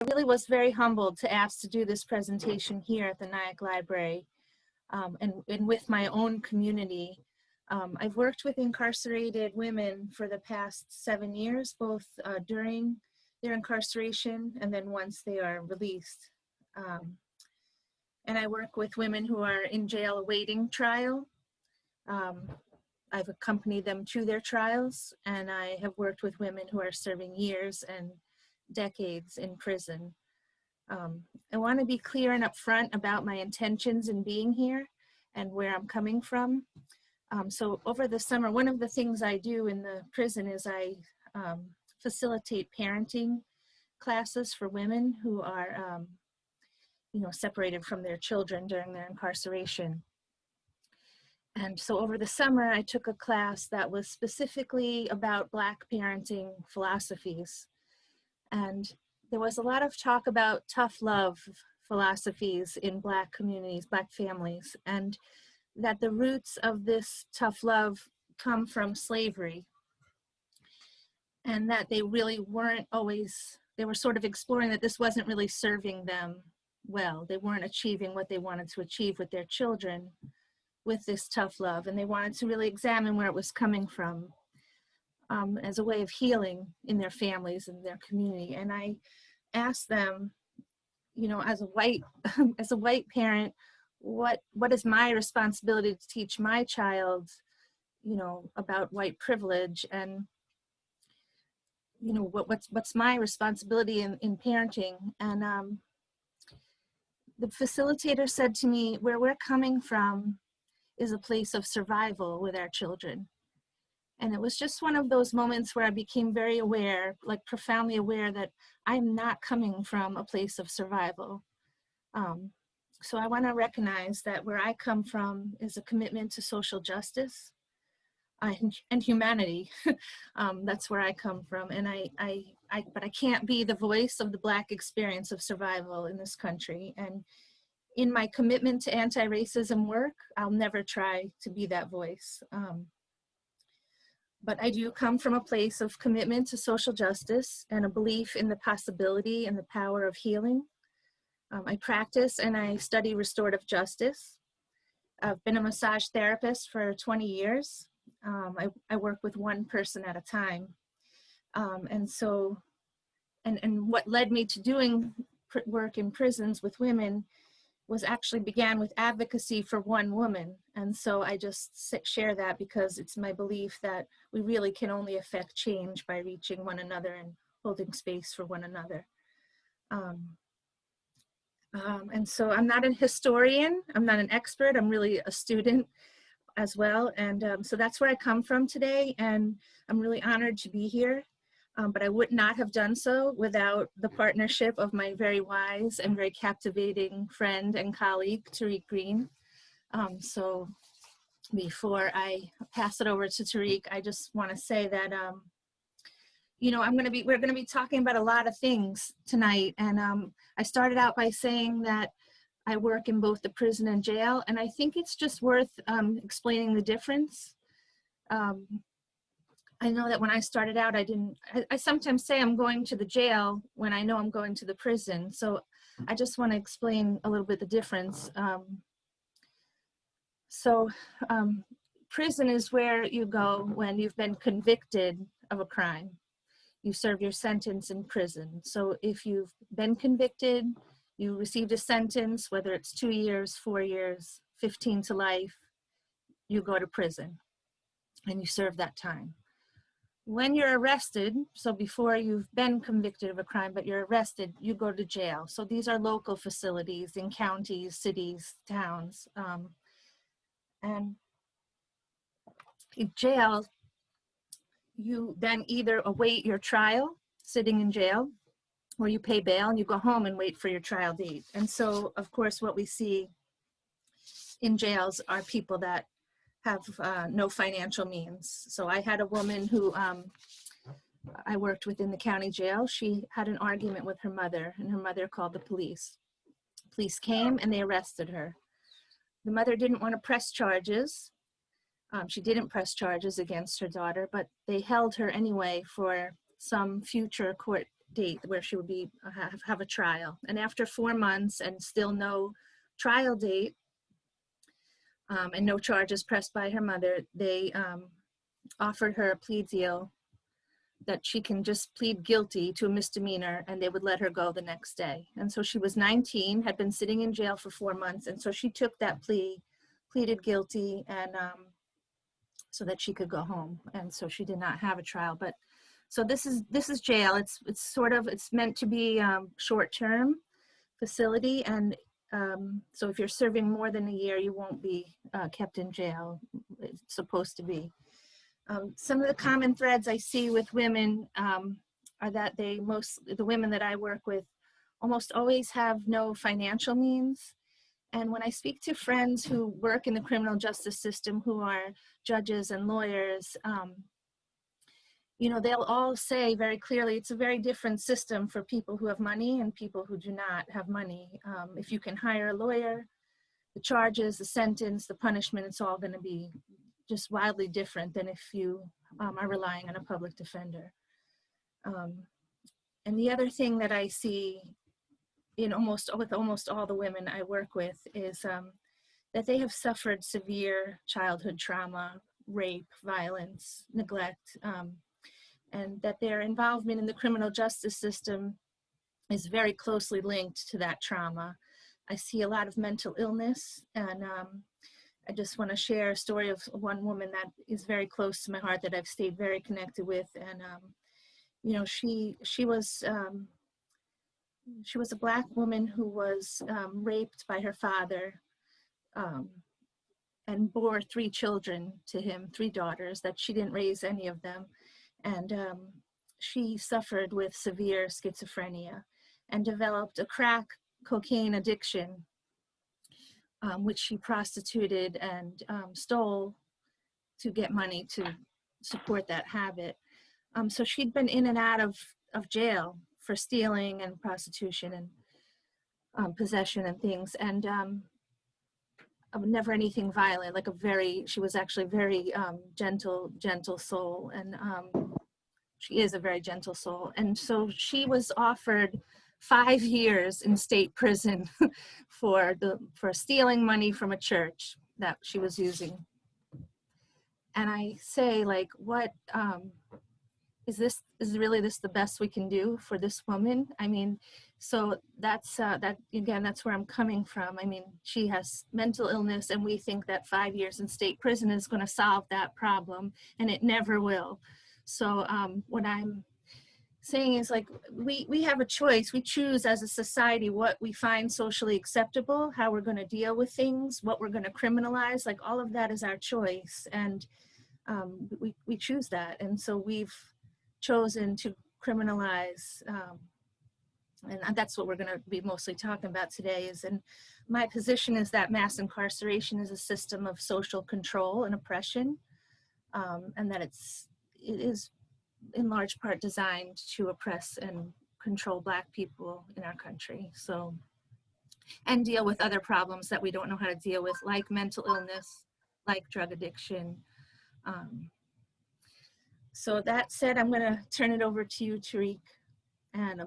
really was very humbled to ask to do this presentation here at the Nyack Library and with my own community. I've worked with incarcerated women for the past 7 years, both during their incarceration and then once they are released. And I work with women who are in jail awaiting trial. I've accompanied them to their trials, and I have worked with women who are serving years and decades in prison. I want to be clear and upfront about my intentions in being here and where I'm coming from. So over the summer, one of the things I do in the prison is I facilitate parenting classes for women who are separated from their children during their incarceration. And so over the summer, I took a class that was specifically about Black parenting philosophies. And there was a lot of talk about tough love philosophies in Black communities, Black families, and that the roots of this tough love come from slavery. And that they really weren't always, they were sort of exploring that this wasn't really serving them well. They weren't achieving what they wanted to achieve with their children with this tough love, and they wanted to really examine where it was coming from as a way of healing in their families and their community. And I asked them, as a white as a white parent, what is my responsibility to teach my child, about white privilege, and what's my responsibility in parenting. And the facilitator said to me, where we're coming from is a place of survival with our children. And it was just one of those moments where I became very aware, like profoundly aware, that I'm not coming from a place of survival. So I want to recognize that where I come from is a commitment to social justice and humanity. That's where I come from. And but I can't be the voice of the Black experience of survival in this country. And in my commitment to anti-racism work, I'll never try to be that voice. But I do come from a place of commitment to social justice and a belief in the possibility and the power of healing. I practice and I study restorative justice. I've been a massage therapist for 20 years. I work with one person at a time. And what led me to doing work in prisons with women began with advocacy for one woman. And so I just share that because it's my belief that we really can only affect change by reaching one another and holding space for one another. And so I'm not a historian, I'm not an expert, I'm really a student as well. And so that's where I come from today, and I'm really honored to be here. But I would not have done so without the partnership of my very wise and very captivating friend and colleague, Tarik Greene. So before I pass it over to Tarik, I just want to say that, we're going to be talking about a lot of things tonight. And I started out by saying that I work in both the prison and jail, and I think it's just worth explaining the difference. I know that when I started out, I sometimes say I'm going to the jail when I know I'm going to the prison. So I just want to explain a little bit the difference. Prison is where you go when you've been convicted of a crime. You serve your sentence in prison. So if you've been convicted, you received a sentence, whether it's 2 years, 4 years, 15 to life, you go to prison and you serve that time. When you're arrested, so before you've been convicted of a crime, but you're arrested, you go to jail. So these are local facilities in counties, cities, towns. And in jail, you then either await your trial, sitting in jail, or you pay bail and you go home and wait for your trial date. And so, of course, what we see in jails are people that have no financial means. So I had a woman who I worked with in the county jail. She had an argument with her mother, and her mother called the police. Police came and they arrested her. The mother didn't want to press charges. She didn't press charges against her daughter, but they held her anyway for some future court date where she would be have a trial. And after 4 months and still no trial date, and no charges pressed by her mother, they offered her a plea deal that she can just plead guilty to a misdemeanor and they would let her go the next day. And so she was 19, had been sitting in jail for 4 months. And so she took that plea, pleaded guilty, and so that she could go home. And so she did not have a trial. But so this is jail. It's meant to be short-term facility. And so if you're serving more than a year, you won't be kept in jail. It's supposed to be. Some of the common threads I see with women are that the women that I work with almost always have no financial means. And when I speak to friends who work in the criminal justice system, who are judges and lawyers, you know, they'll all say very clearly it's a very different system for people who have money and people who do not have money. If you can hire a lawyer, the charges, the sentence, the punishment, it's all going to be just wildly different than if you are relying on a public defender. And the other thing that I see in almost all the women I work with is that they have suffered severe childhood trauma, rape, violence, neglect, and that their involvement in the criminal justice system is very closely linked to that trauma. I see a lot of mental illness, and I just want to share a story of one woman that is very close to my heart that I've stayed very connected with. And, you know, she was a Black woman who was raped by her father and bore 3 children to him, 3 daughters, that she didn't raise any of them. And she suffered with severe schizophrenia and developed a crack cocaine addiction, which she prostituted and stole to get money to support that habit. So she'd been in and out of jail for stealing and prostitution and possession and things, and never anything violent. She was actually very gentle soul, and she is a very gentle soul. And so she was offered 5 years in state prison for stealing money from a church that she was using. And I say, like, what is really this the best we can do for this woman? I mean, so that's where I'm coming from. I mean, she has mental illness, and we think that 5 years in state prison is going to solve that problem, and it never will. So what I'm saying is, like, we have a choice. We choose as a society what we find socially acceptable, how we're going to deal with things, what we're going to criminalize. Like, all of that is our choice, and we choose that. And so we've chosen to criminalize, and that's what we're going to be mostly talking about today. And my position is that mass incarceration is a system of social control and oppression, and that it is in large part designed to oppress and control Black people in our country. So, and deal with other problems that we don't know how to deal with, like mental illness, like drug addiction. So that said, I'm going to turn it over to you, Tarik. And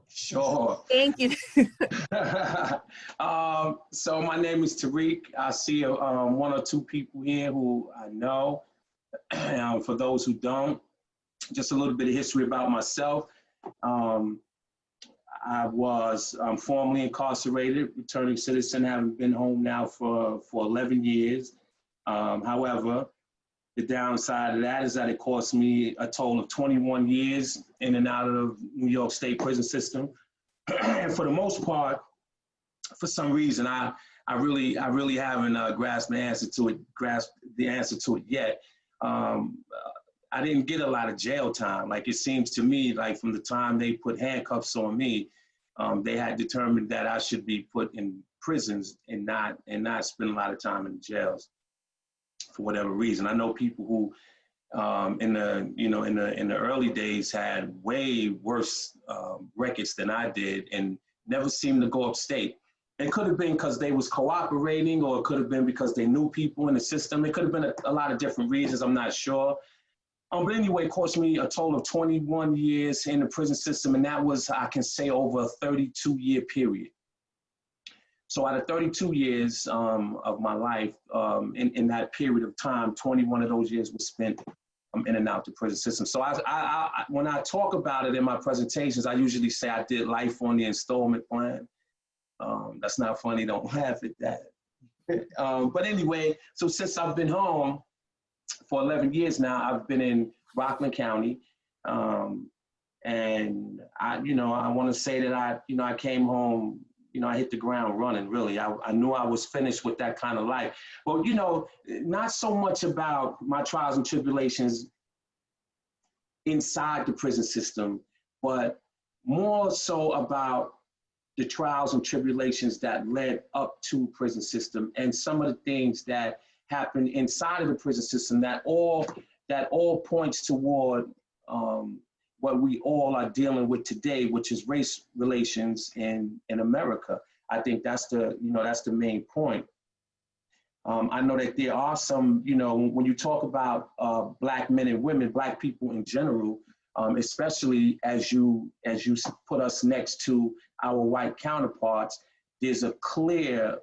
sure. Thank you. So my name is Tarik. I see 1 or 2 people here who I know. For those who don't, just a little bit of history about myself. I was formerly incarcerated, returning citizen, having been home now for 11 years. However, the downside of that is that it cost me a total of 21 years in and out of New York State prison system. And for the most part, for some reason, I really haven't grasped the answer to it yet. I didn't get a lot of jail time. Like, it seems to me like from the time they put handcuffs on me, they had determined that I should be put in prisons and not spend a lot of time in jails for whatever reason. I know people who in the early days had way worse records than I did and never seemed to go upstate. It could have been because they was cooperating, or it could have been because they knew people in the system. It could have been a lot of different reasons, I'm not sure. But anyway, it cost me a total of 21 years in the prison system, and that was, I can say, over a 32-year period. So out of 32 years of my life, in that period of time, 21 of those years was spent in and out the prison system. So when I talk about it in my presentations, I usually say I did life on the installment plan. That's not funny, don't laugh at that. But anyway, so since I've been home for 11 years now, I've been in Rockland County. And I want to say that I came home, I hit the ground running, really. I knew I was finished with that kind of life. Well, not so much about my trials and tribulations inside the prison system, but more so about the trials and tribulations that led up to prison system and some of the things that happened inside of the prison system that all points toward what we all are dealing with today, which is race relations in America. I think that's the main point. I know that there are some, when you talk about Black men and women, Black people in general, especially as you put us next to our white counterparts, there's a clear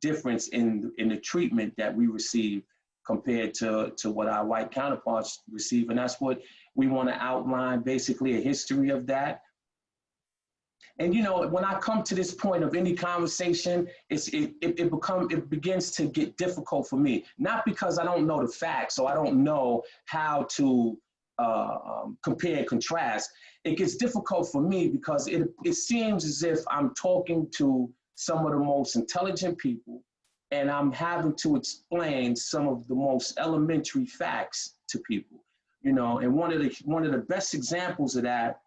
difference in the treatment that we receive compared to what our white counterparts receive. And that's what we want to outline, basically a history of that. And when I come to this point of any conversation, it begins to get difficult for me. Not because I don't know the facts, or I don't know how to compare and contrast. It gets difficult for me because it seems as if I'm talking to some of the most intelligent people, and I'm having to explain some of the most elementary facts to people. And one of the best examples of that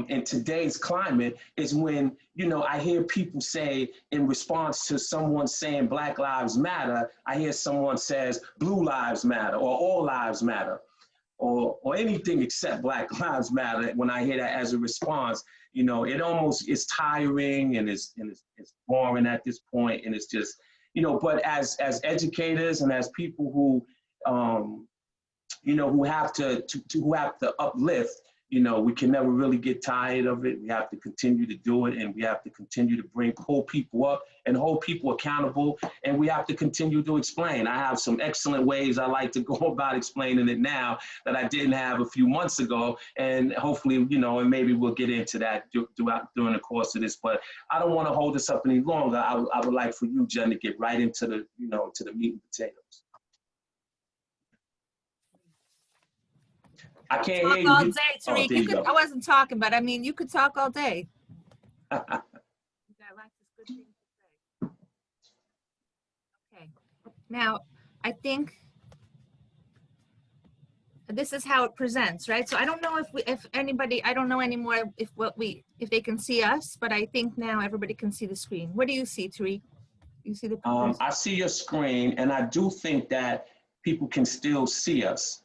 in today's climate is when, I hear people say in response to someone saying Black Lives Matter, I hear someone says Blue Lives Matter or All Lives Matter or anything except Black Lives Matter. When I hear that as a response, it almost is tiring and it's boring at this point. And it's just, but as educators and as people who, who have to uplift, we can never really get tired of it. We have to continue to do it, and we have to continue to hold people up and hold people accountable, and we have to continue to explain. I have some excellent ways I like to go about explaining it now that I didn't have a few months ago, and hopefully, and maybe we'll get into that during the course of this, but I don't want to hold this up any longer. I would like for you, Jen, to get right into the, to the meat and potatoes. I can't hear you. All day, Tarik. I wasn't talking, but I mean, you could talk all day. You got lots of good things to say. Okay. Now, I think this is how it presents, right? So I don't know if anybody, I don't know anymore if they can see us, but I think now everybody can see the screen. What do you see, Tarik? You see the I see your screen, and I do think that people can still see us.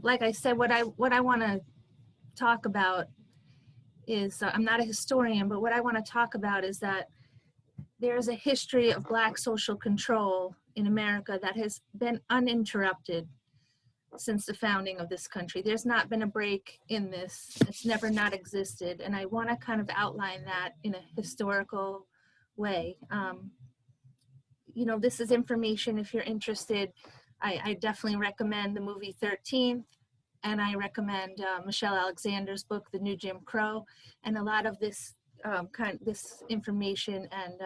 Like I said, what I want to talk about is, I'm not a historian, but what I want to talk about is that there's a history of Black social control in America that has been uninterrupted since the founding of this country. There's not been a break in this. It's never not existed. And I want to kind of outline that in a historical way. This is information, if you're interested, I definitely recommend the movie 13th, and I recommend Michelle Alexander's book, The New Jim Crow, and a lot of this this information and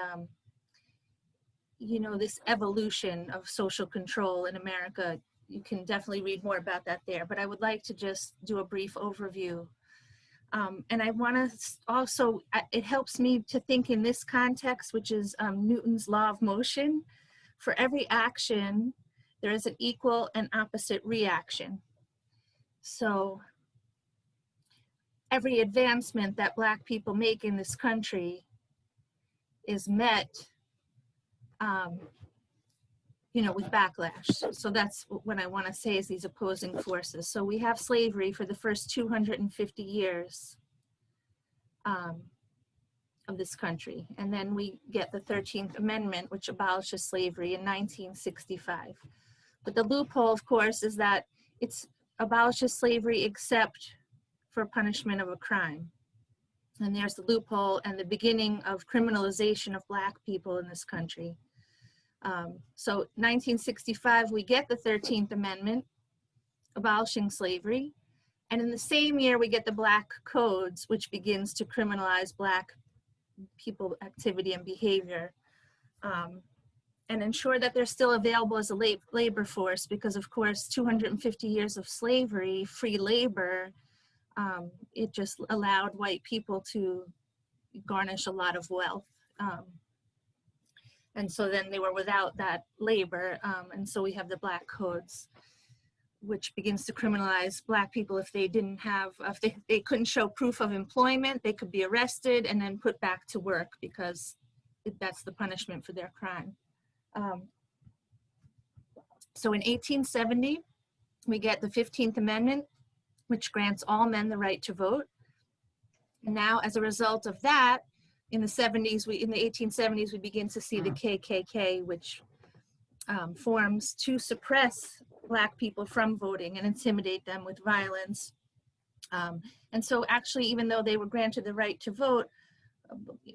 this evolution of social control in America. You can definitely read more about that there, but I would like to just do a brief overview. And I want to also, it helps me to think in this context, which is Newton's law of motion. For every action, there is an equal and opposite reaction. So every advancement that Black people make in this country is met, with backlash. So that's what I want to say is these opposing forces. So we have slavery for the first 250 years of this country. And then we get the 13th Amendment, which abolishes slavery in 1965. But the loophole, of course, is that it's abolishes slavery except for punishment of a crime. And there's the loophole and the beginning of criminalization of Black people in this country. So 1965, we get the 13th Amendment, abolishing slavery. And in the same year, we get the Black Codes, which begins to criminalize Black people activity and behavior, and ensure that they're still available as a labor force, because of course, 250 years of slavery, free labor, it just allowed white people to garnish a lot of wealth. And so then they were without that labor. And so we have the Black Codes, which begins to criminalize Black people if they didn't have, if they couldn't show proof of employment, they could be arrested and then put back to work because that's the punishment for their crime. So in 1870, we get the 15th Amendment, which grants all men the right to vote. And now as a result of that, in the 1870s, we begin to see the KKK, which forms to suppress Black people from voting and intimidate them with violence. And so actually, even though they were granted the right to vote,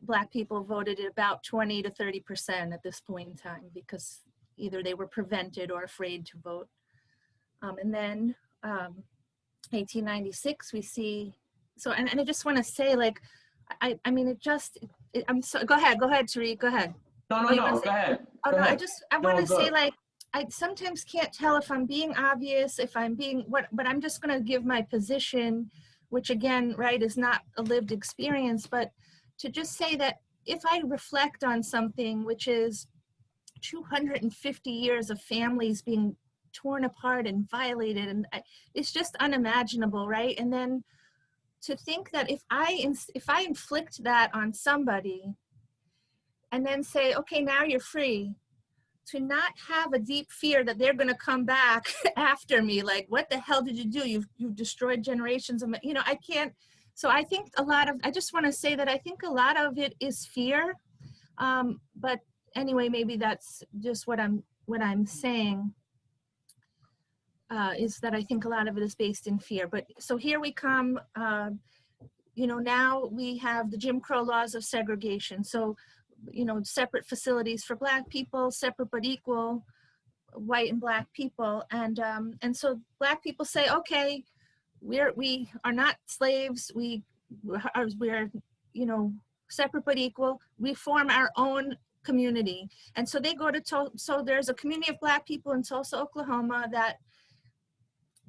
Black people voted at about 20 to 30% at this point in time, because either they were prevented or afraid to vote. And then 1896, we see, so, and I just want to say, like, I mean, I'm so, go ahead, Tarik, go ahead. No, go ahead. Oh, go no, ahead. I want to say, like, I sometimes can't tell if I'm being obvious, if I'm being, but I'm just going to give my position, which again, right, is not a lived experience, but to just say that if I reflect on something, which is 250 years of families being torn apart and violated, and it's just unimaginable, right? And then to think that if I inflict that on somebody and then say, okay, now you're free, to not have a deep fear that they're going to come back after me, like, what the hell did you do? You've destroyed generations of, I can't. So I think I just want to say that I think a lot of it is fear. But anyway, maybe that's just what I'm saying, is that I think a lot of it is based in fear. But so here we come, now we have the Jim Crow laws of segregation. So, separate facilities for Black people, separate but equal white and Black people. And so Black people say, okay, we are not slaves. We're separate but equal. We form our own community. And so they go to so there's a community of Black people in Tulsa, Oklahoma, that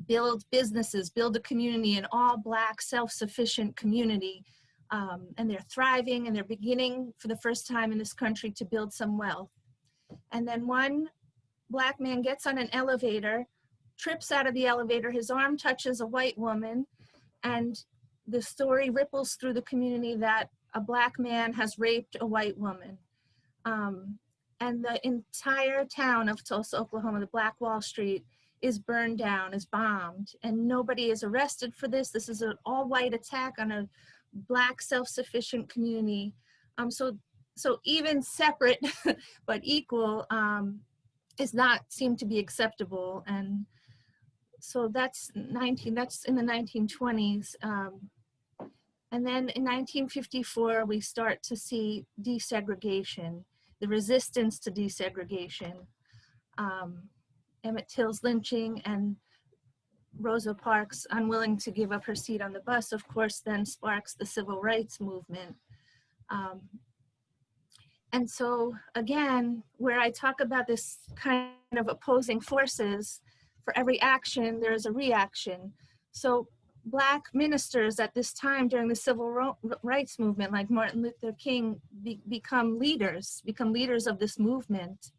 build businesses, build a community, an all Black self-sufficient community. And they're thriving, and they're beginning for the first time in this country to build some wealth. And then one Black man gets on an elevator, trips out of the elevator, his arm touches a white woman, and the story ripples through the community that a Black man has raped a white woman. And the entire town of Tulsa, Oklahoma, the Black Wall Street, is burned down, is bombed, and nobody is arrested for this. This is an all-white attack on a Black self-sufficient community. So even separate but equal is not seem to be acceptable. And so that's in the 1920s. And then in 1954, we start to see desegregation, the resistance to desegregation. Emmett Till's lynching and Rosa Parks unwilling to give up her seat on the bus, of course, then sparks the civil rights movement. And so again, where I talk about this kind of opposing forces, for every action, there is a reaction. So Black ministers at this time during the civil rights movement, like Martin Luther King, become leaders of this movement.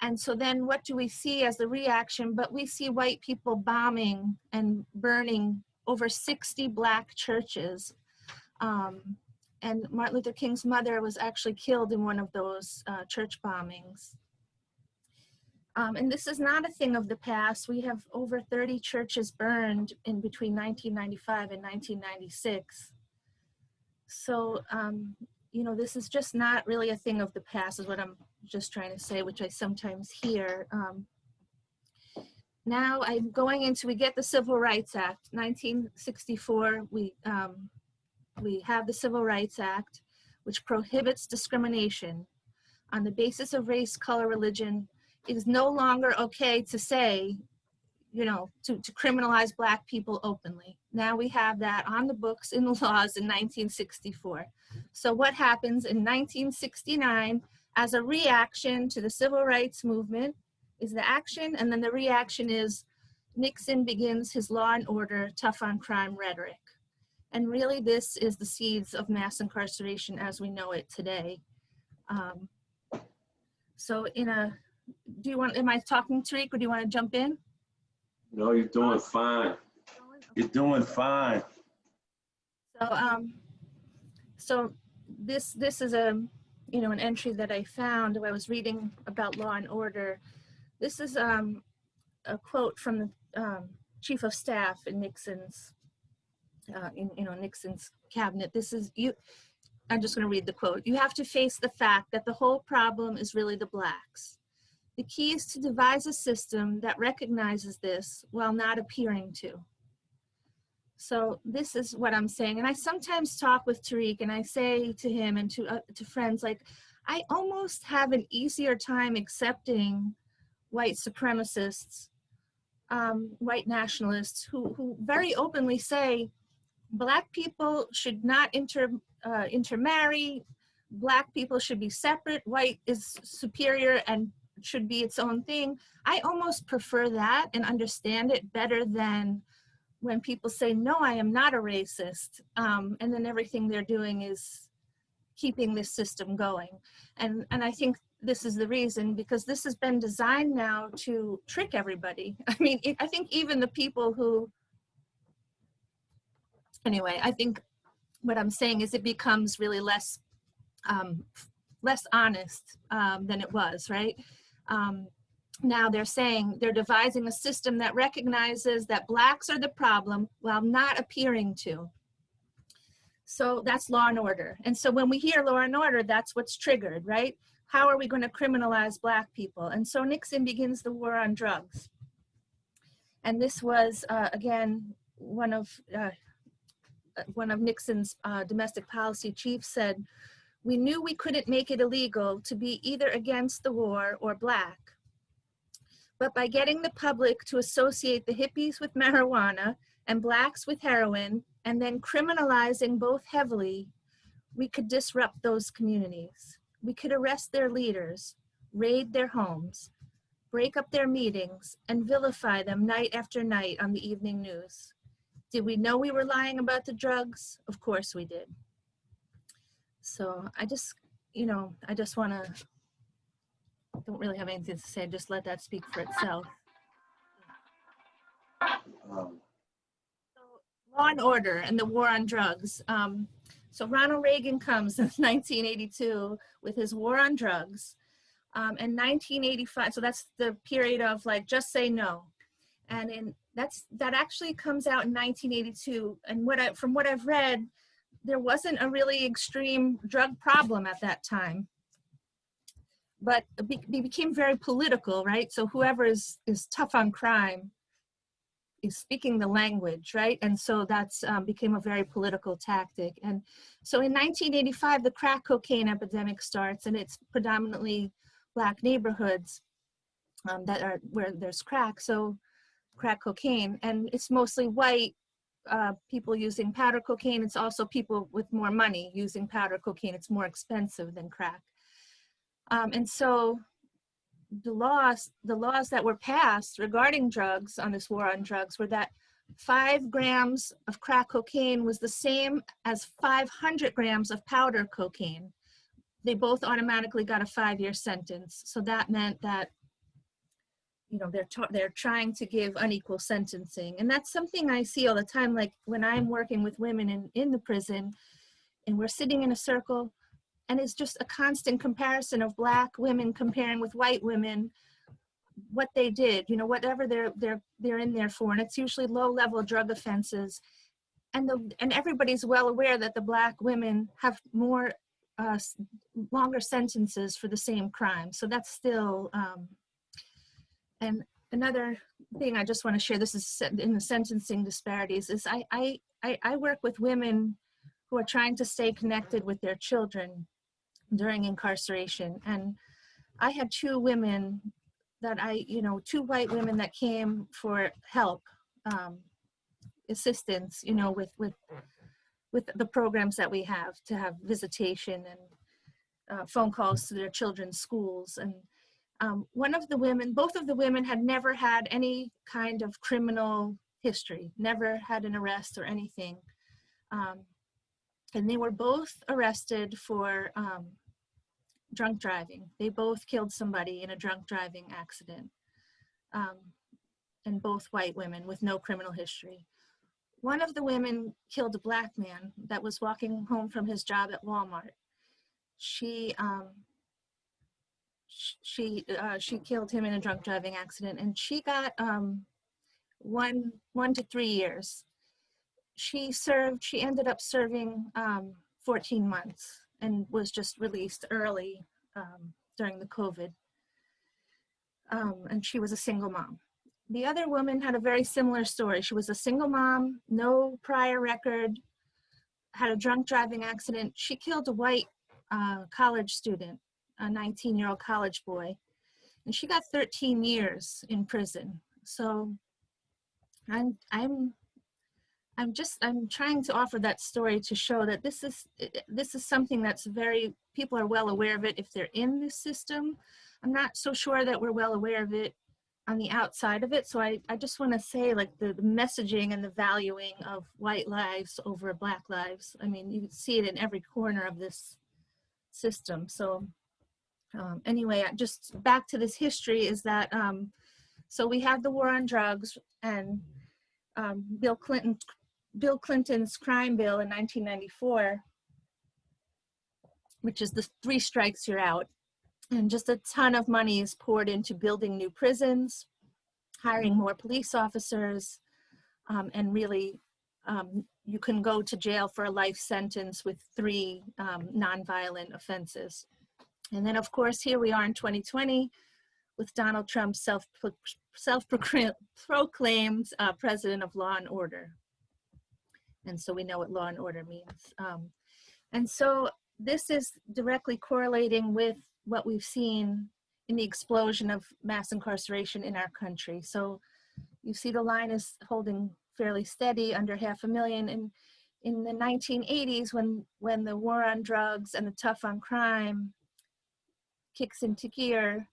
And so then what do we see as the reaction? But we see white people bombing and burning over 60 Black churches. And Martin Luther King's mother was actually killed in one of those church bombings. And this is not a thing of the past. We have over 30 churches burned in between 1995 and 1996. So, you know, this is just not really a thing of the past is what I'm just trying to say, which I sometimes hear. Now I'm going into, we get the Civil Rights Act, 1964, we have the Civil Rights Act, which prohibits discrimination on the basis of race, color, religion. It is no longer okay to say, you know, to criminalize Black people openly. Now we have that on the books in the laws in 1964. So what happens in 1969 as a reaction to the Civil Rights Movement is the action, and then the reaction is Nixon begins his law and order, tough on crime rhetoric. And really this is the seeds of mass incarceration as we know it today. So do you want, am I talking, Tarik, or do you want to jump in? No, you're doing fine. You're doing fine. So this is a, you know, an entry that I found when I was reading about law and order. This is a quote from the chief of staff in Nixon's, Nixon's cabinet. This is, I'm just going to read the quote. "You have to face the fact that the whole problem is really the Blacks. The key is to devise a system that recognizes this while not appearing to." So this is what I'm saying. And I sometimes talk with Tarik and I say to him and to friends, like, I almost have an easier time accepting white supremacists, white nationalists who very openly say, Black people should not intermarry, Black people should be separate, white is superior and should be its own thing. I almost prefer that and understand it better than when people say, no, I am not a racist, and then everything they're doing is keeping this system going. And I think this is the reason, because this has been designed now to trick everybody. I mean, I think even the people who, anyway, I think what I'm saying is it becomes really less honest than it was, right? Now they're saying they're devising a system that recognizes that Blacks are the problem while not appearing to. So that's law and order. And so when we hear law and order, that's what's triggered, right? How are we going to criminalize Black people? And so Nixon begins the war on drugs. And this was, again, one of Nixon's domestic policy chiefs said, "We knew we couldn't make it illegal to be either against the war or Black. But by getting the public to associate the hippies with marijuana and Blacks with heroin, and then criminalizing both heavily, we could disrupt those communities. We could arrest their leaders, raid their homes, break up their meetings, and vilify them night after night on the evening news. Did we know we were lying about the drugs? Of course we did." So I just, I just want to, don't really have anything to say, just let that speak for itself. So law and order and the war on drugs. So Ronald Reagan comes in 1982 with his war on drugs. In 1985, so that's the period of like, just say no. And that actually comes out in 1982. And from what I've read, there wasn't a really extreme drug problem at that time. But it became very political, right? So whoever is tough on crime is speaking the language, right? And so that's became a very political tactic. And so in 1985, the crack cocaine epidemic starts, and it's predominantly Black neighborhoods that are where there's crack, so crack cocaine, and it's mostly white people using powder cocaine. It's also people with more money using powder cocaine. It's more expensive than crack. And so the laws that were passed regarding drugs on this war on drugs were that 5 grams of crack cocaine was the same as 500 grams of powder cocaine. They both automatically got a 5-year sentence. So that meant that, they're trying to give unequal sentencing. And that's something I see all the time, like when I'm working with women in the prison and we're sitting in a circle, and it's just a constant comparison of Black women comparing with white women. what they did, you know, whatever they're in there for, and it's usually low-level drug offenses, and everybody's well aware that the Black women have more longer sentences for the same crime. So that's still, and another thing I just want to share, this is in the sentencing disparities, is I work with women who are trying to stay connected with their children during incarceration. And I had two women that two white women that came for help, assistance, you know, with the programs that we have to have visitation and phone calls to their children's schools. And both of the women had never had any kind of criminal history, never had an arrest or anything. And they were both arrested for drunk driving. They both killed somebody in a drunk driving accident. And both white women with no criminal history. One of the women killed a Black man that was walking home from his job at Walmart. She killed him in a drunk driving accident, and she got 1 to 3 years. She ended up serving 14 months and was just released early during the COVID. And she was a single mom. The other woman had a very similar story. She was a single mom, no prior record, had a drunk driving accident. She killed a white college student, a 19-year-old college boy, and she got 13 years in prison. So I'm trying to offer that story to show that this is something that's people are well aware of it if they're in this system. I'm not so sure that we're well aware of it on the outside of it. So I just want to say, like, the messaging and the valuing of white lives over Black lives. I mean, you see it in every corner of this system. So anyway, just back to this history is that, so we had the war on drugs, and Bill Clinton's crime bill in 1994, which is the 3 strikes you're out. And just a ton of money is poured into building new prisons, hiring more police officers, and really you can go to jail for a life sentence with 3 nonviolent offenses. And then, of course, here we are in 2020 with Donald Trump self-proclaimed president of law and order. And so we know what law and order means. And so this is directly correlating with what we've seen in the explosion of mass incarceration in our country. So you see the line is holding fairly steady, under 500,000. And in the 1980s, when the war on drugs and the tough on crime kicks into gear,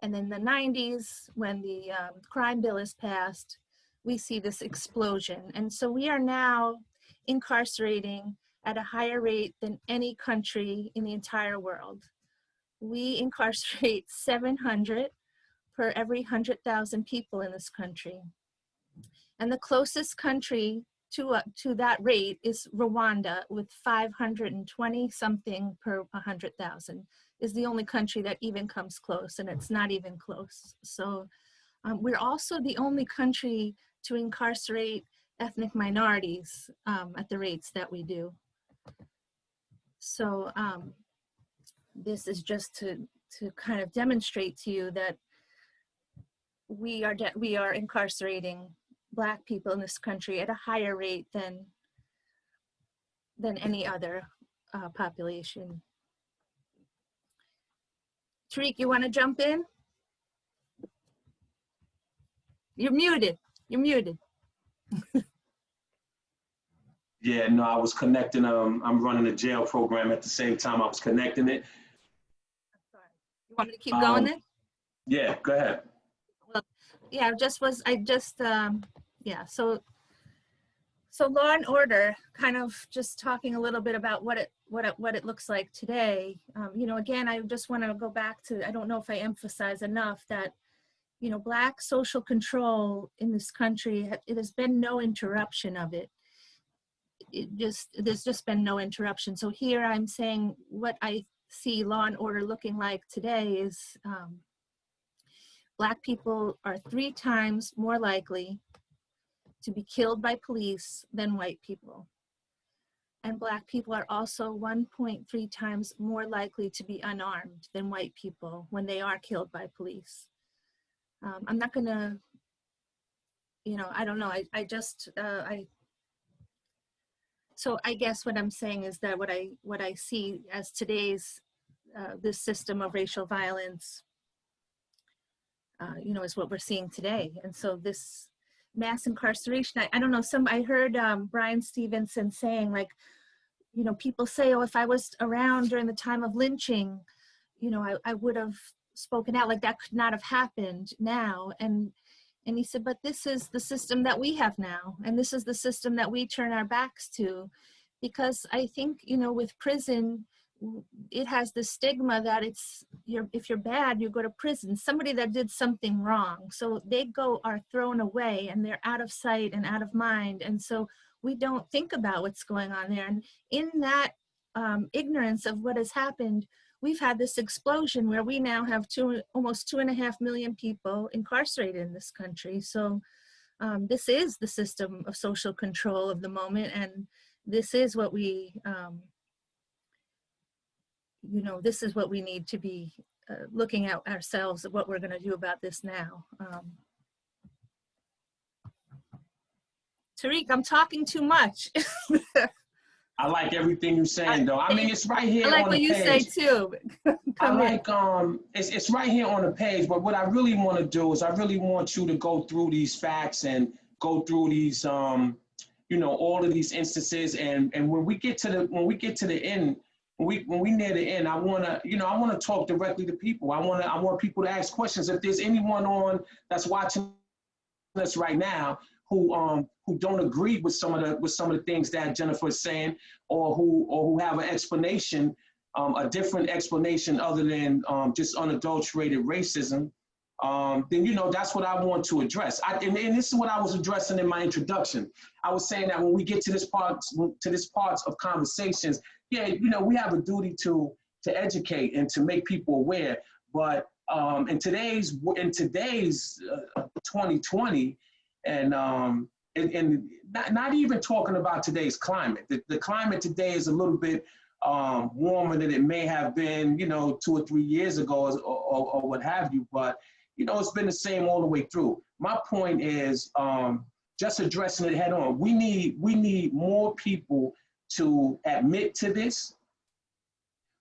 and then the 90s, when the crime bill is passed, we see this explosion. And so we are now incarcerating at a higher rate than any country in the entire world. We incarcerate 700 per every 100,000 people in this country. And the closest country to that rate is Rwanda, with 520 something per 100,000, is the only country that even comes close, and it's not even close. So we're also the only country to incarcerate ethnic minorities at the rates that we do. So this is just to kind of demonstrate to you that we are incarcerating Black people in this country at a higher rate than any other population. Tarik, you want to jump in? You're muted. You're muted. Yeah, no, I was connecting. I'm running a jail program at the same time I was connecting it. You want me to keep going then? Yeah, go ahead. Well, yeah, yeah. So law and order, kind of just talking a little bit about what it looks like today. You know, again, I just want to go back to, I don't know if I emphasize enough that, you know, Black social control in this country, it has been no interruption of it. There's just been no interruption. So here I'm saying what I see law and order looking like today is Black people are 3 times more likely to be killed by police than white people. And Black people are also 1.3 times more likely to be unarmed than white people when they are killed by police. I'm not gonna, you know, I don't know, so I guess what I'm saying is that what I see as today's, this system of racial violence, you know, is what we're seeing today. And so this mass incarceration, I don't know, I heard Brian Stevenson saying, like, you know, people say, oh, if I was around during the time of lynching, you know, I would have spoken out, like that could not have happened now. And he said, but this is the system that we have now. And this is the system that we turn our backs to. Because I think, you know, with prison, it has the stigma that if you're bad, you go to prison, somebody that did something wrong. So they are thrown away and they're out of sight and out of mind. And so we don't think about what's going on there. And in that ignorance of what has happened, we've had this explosion where we now have almost 2.5 million people incarcerated in this country. So this is the system of social control of the moment. And this is what we, you know, this is what we need to be looking at ourselves, what we're gonna do about this now. Tarik, I'm talking too much. I like everything you're saying, though. I mean, it's right here I like on the what you say page. too. I like, it's right here on the page, but what I really want to do is I really want you to go through these facts and go through these, you know, all of these instances. And when we get to the end, when we near the end, I want to talk directly to people. I want people to ask questions. If there's anyone that's watching us right now who don't agree with some of the things that Jennifer is saying, or who have an explanation, a different explanation other than just unadulterated racism, then, you know, that's what I want to address. And this is what I was addressing in my introduction. I was saying that when we get to this part of conversations, yeah, you know, we have a duty to educate and to make people aware. But in today's 2020, and not even talking about today's climate. The climate today is a little bit warmer than it may have been, you know, 2 or 3 years ago, or what have you. But, you know, it's been the same all the way through. My point is just addressing it head on. We need more people to admit to this.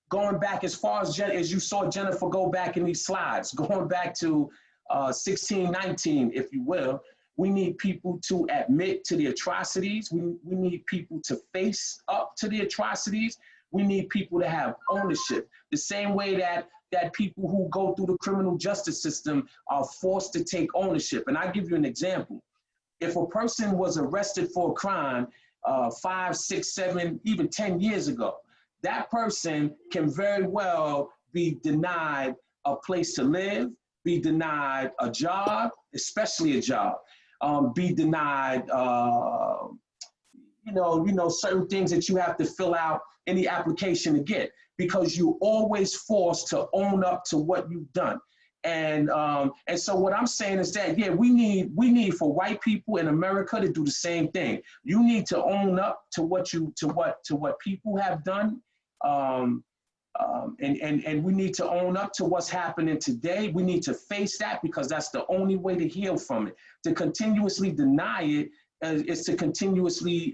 Going back as far as you saw Jennifer go back in these slides, going back to 1619, if you will. We need people to admit to the atrocities. We need people to face up to the atrocities. We need people to have ownership. The same way that people who go through the criminal justice system are forced to take ownership. And I'll give you an example. If a person was arrested for a crime 5, 6, 7, even 10 years ago, that person can very well be denied a place to live, be denied a job, especially a job. Be denied, certain things that you have to fill out in the application to get, because you're always forced to own up to what you've done. And so what I'm saying is that, yeah, we need for white people in America to do the same thing. You need to own up to what people have done. And we need to own up to what's happening today. We need to face that, because that's the only way to heal from it. To continuously deny it is to continuously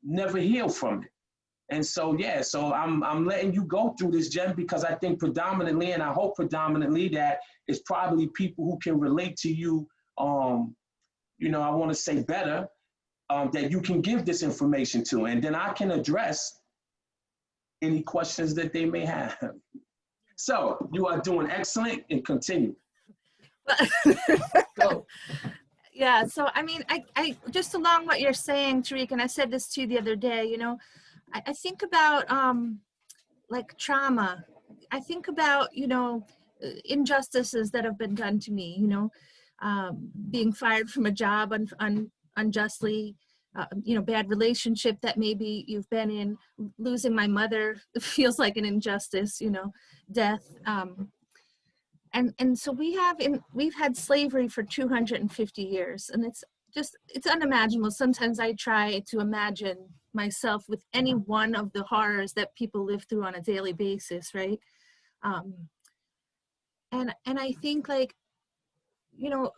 never heal from it. And so, yeah, so I'm letting you go through this, Jen, because I think predominantly, and I hope predominantly, that it's probably people who can relate to you, you know, I want to say better, that you can give this information to, and then I can address any questions that they may have. So you are doing excellent, and continue. Go. Yeah, so I mean, I just along what you're saying, Tarik, and I said this to you the other day, you know, I think about like trauma. I think about, you know, injustices that have been done to me, you know, being fired from a job unjustly, you know, bad relationship that maybe you've been in, losing my mother feels like an injustice, you know, death. And so we've had slavery for 250 years, and it's unimaginable. Sometimes I try to imagine myself with any one of the horrors that people live through on a daily basis, right? And I think, like, you know,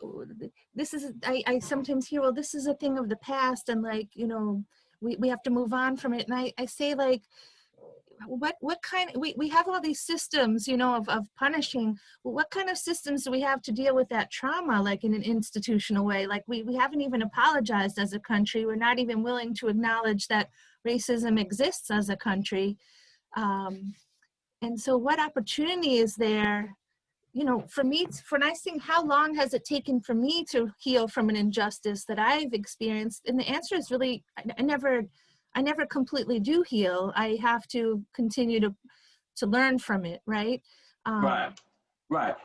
this is, I sometimes hear, well, this is a thing of the past, and, like, you know, we have to move on from it. And I say, like, what kind, we have all these systems, you know, of punishing. Well, what kind of systems do we have to deal with that trauma, like in an institutional way? Like, we haven't even apologized as a country. We're not even willing to acknowledge that racism exists as a country. And so what opportunity is there, you know, for me, for when I think, how long has it taken for me to heal from an injustice that I've experienced? And the answer is really, I never completely do heal. I have to continue to learn from it, right? Right.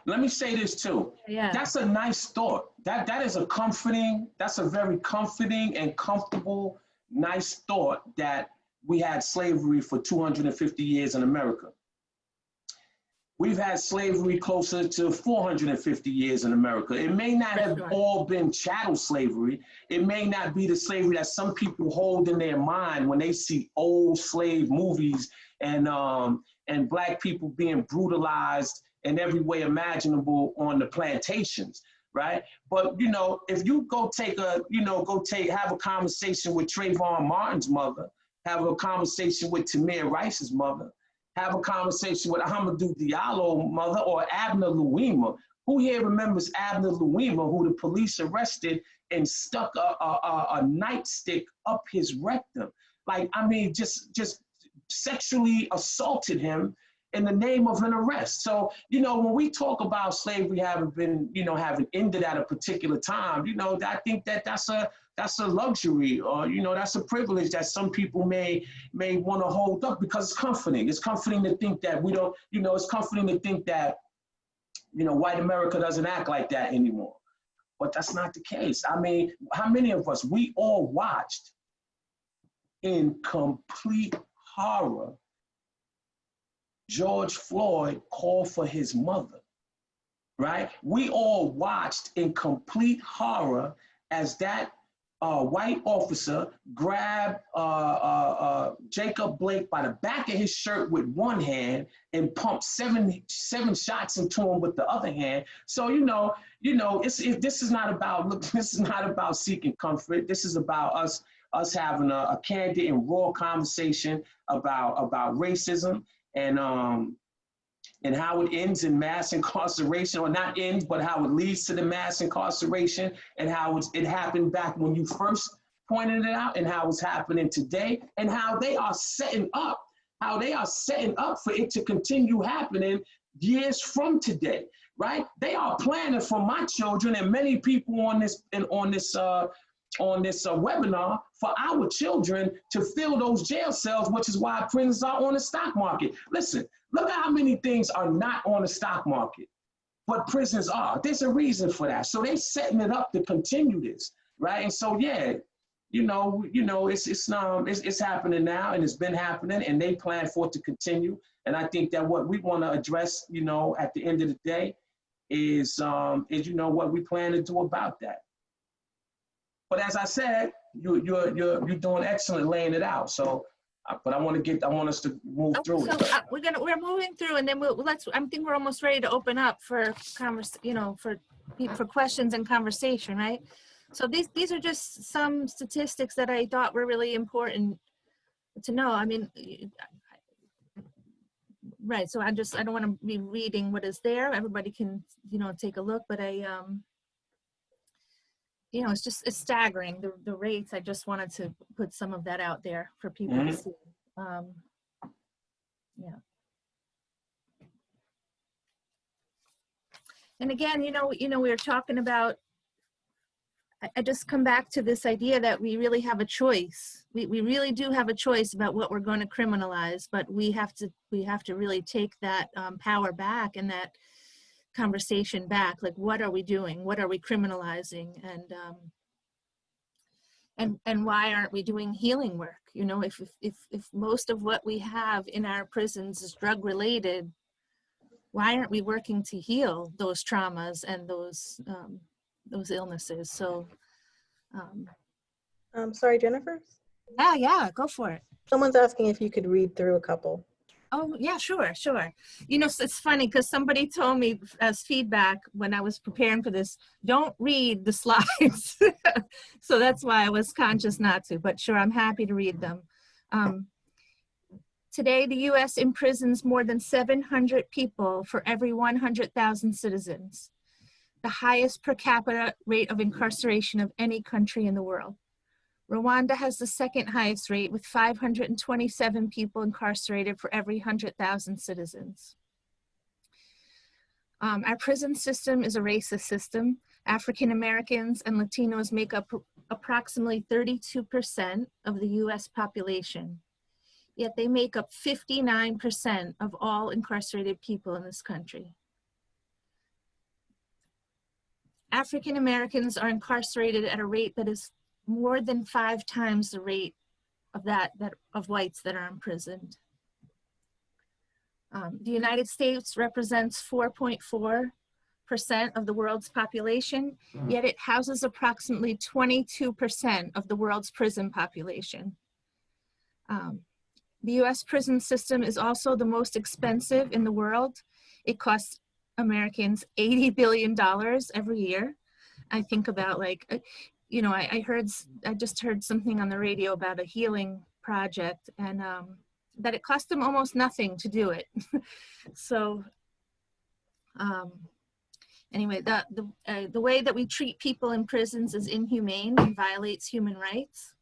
Let me say this too. Yeah. That's a nice thought. That is a comforting, that's a very comforting and comfortable, nice thought that we had slavery for 250 years in America. We've had slavery closer to 450 years in America. It may not have all been chattel slavery. It may not be the slavery that some people hold in their mind when they see old slave movies and Black people being brutalized in every way imaginable on the plantations, right? But, you know, if you have a conversation with Trayvon Martin's mother, have a conversation with Tamir Rice's mother, have a conversation with Amadou Diallo's mother, or Abner Louima. Who here remembers Abner Louima, who the police arrested and stuck a nightstick up his rectum? Like, I mean, just sexually assaulted him in the name of an arrest. So, you know, when we talk about slavery having ended at a particular time, you know, I think that's a luxury, or, you know, that's a privilege that some people may want to hold up, because it's comforting. It's comforting to think that we don't, you know, it's comforting to think that, you know, white America doesn't act like that anymore. But that's not the case. I mean, how many of us, we all watched in complete horror George Floyd call for his mother, right? We all watched in complete horror as that white officer grabbed Jacob Blake by the back of his shirt with one hand and pumped seven shots into him with the other hand. So, this is not about seeking comfort. This is about us having a candid and raw conversation about racism and how it ends in mass incarceration, or not ends, but how it leads to the mass incarceration, and how it happened back when you first pointed it out, and how it's happening today, and how they are setting up for it to continue happening years from today, right? They are planning for my children and many people on this webinar, for our children to fill those jail cells, which is why prisons are on the stock market. Listen, look at how many things are not on the stock market, but prisons are. There's a reason for that. So they're setting it up to continue this, right? And so, yeah, it's happening now, and it's been happening, and they plan for it to continue. And I think that what we want to address, at the end of the day, is what we plan to do about that. But as I said, you're doing excellent laying it out. So, but I want us to move through it. So we're moving through, and then I think we're almost ready to open up for for questions and conversation, right? So these are just some statistics that I thought were really important to know. I mean, right. So I don't want to be reading what is there. Everybody can take a look, but it's staggering, the rates. I just wanted to put some of that out there for people to see. Yeah. And again, we were talking about, I just come back to this idea that we really have a choice. We really do have a choice about what we're going to criminalize, but we have to really take that power back and that conversation back. Like, what are we doing? What are we criminalizing? And why aren't we doing healing work? If most of what we have in our prisons is drug related, why aren't we working to heal those traumas and those illnesses? So, Sorry, Jennifer? yeah, go for it. Someone's asking if you could read through a couple. Oh, yeah, sure. You know, it's funny because somebody told me as feedback when I was preparing for this, don't read the slides. So that's why I was conscious not to, but sure, I'm happy to read them. Today, the US imprisons more than 700 people for every 100,000 citizens, the highest per capita rate of incarceration of any country in the world. Rwanda has the second highest rate with 527 people incarcerated for every 100,000 citizens. Our prison system is a racist system. African Americans and Latinos make up approximately 32% of the US population, yet they make up 59% of all incarcerated people in this country. African Americans are incarcerated at a rate that is more than 5 times the rate of of whites that are imprisoned. The United States represents 4.4% of the world's population, yet it houses approximately 22% of the world's prison population. The US prison system is also the most expensive in the world. It costs Americans $80 billion every year. I think about like, you know, I just heard something on the radio about a healing project and that it cost them almost nothing to do it. So anyway, the way that we treat people in prisons is inhumane and violates human rights.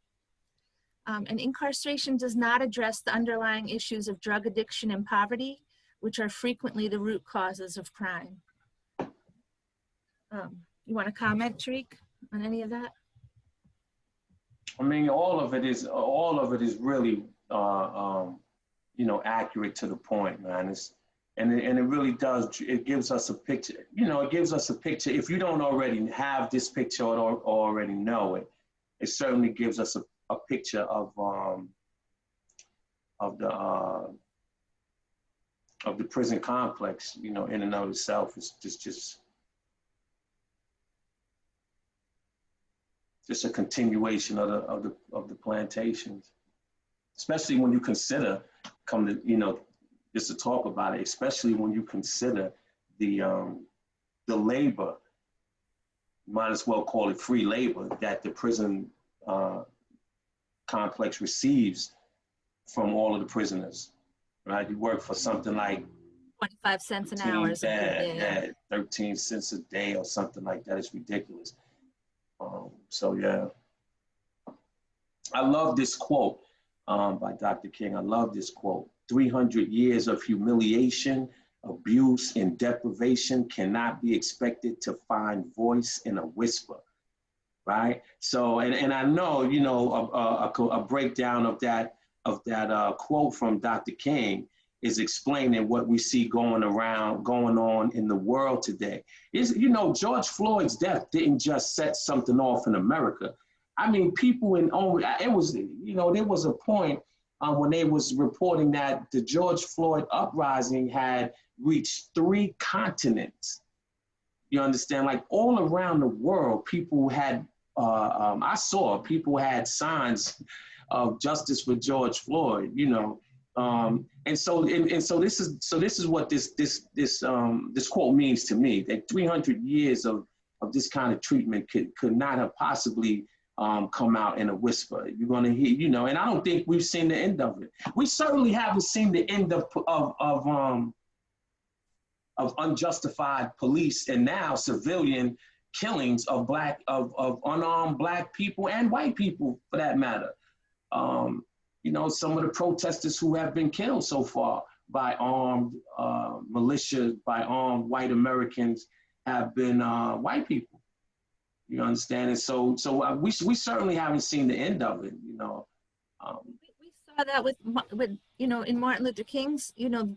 And incarceration does not address the underlying issues of drug addiction and poverty, which are frequently the root causes of crime. You want to comment, Tarik, on any of that? I mean, all of it is really, you know, accurate to the point, man. And it really does. It gives us a picture. You know, it gives us a picture. If you don't already have this picture or already know it, it certainly gives us a picture of the prison complex. You know, in and of itself, is just a continuation of the plantations, especially when you consider, just to talk about it, especially when you consider the labor, might as well call it free labor, that the prison complex receives from all of the prisoners, right? You work for something like 25 cents an hour. 13 cents a day or something like that. It's ridiculous. So yeah, I love this quote by Dr. King. I love this quote. 300 years of humiliation, abuse, and deprivation cannot be expected to find voice in a whisper, right? So, and I know, you know, a breakdown of that quote from Dr. King is explaining what we see going on in the world today. You know, George Floyd's death didn't just set something off in America. I mean, people there was a point when they was reporting that the George Floyd uprising had reached 3 continents. You understand? Like all around the world, people had, I saw people had signs of justice for George Floyd, you know. And so this is what this quote means to me, that 300 years of this kind of treatment could not have possibly come out in a whisper. You're going to hear, you know, and I don't think we've seen the end of it. We certainly haven't seen the end of unjustified police and now civilian killings of unarmed Black people and white people, for that matter. You know, some of the protesters who have been killed so far by armed militia, by armed white Americans, have been white people. You understand? And so we certainly haven't seen the end of it. You know, we saw that with you know, in Martin Luther King's. You know,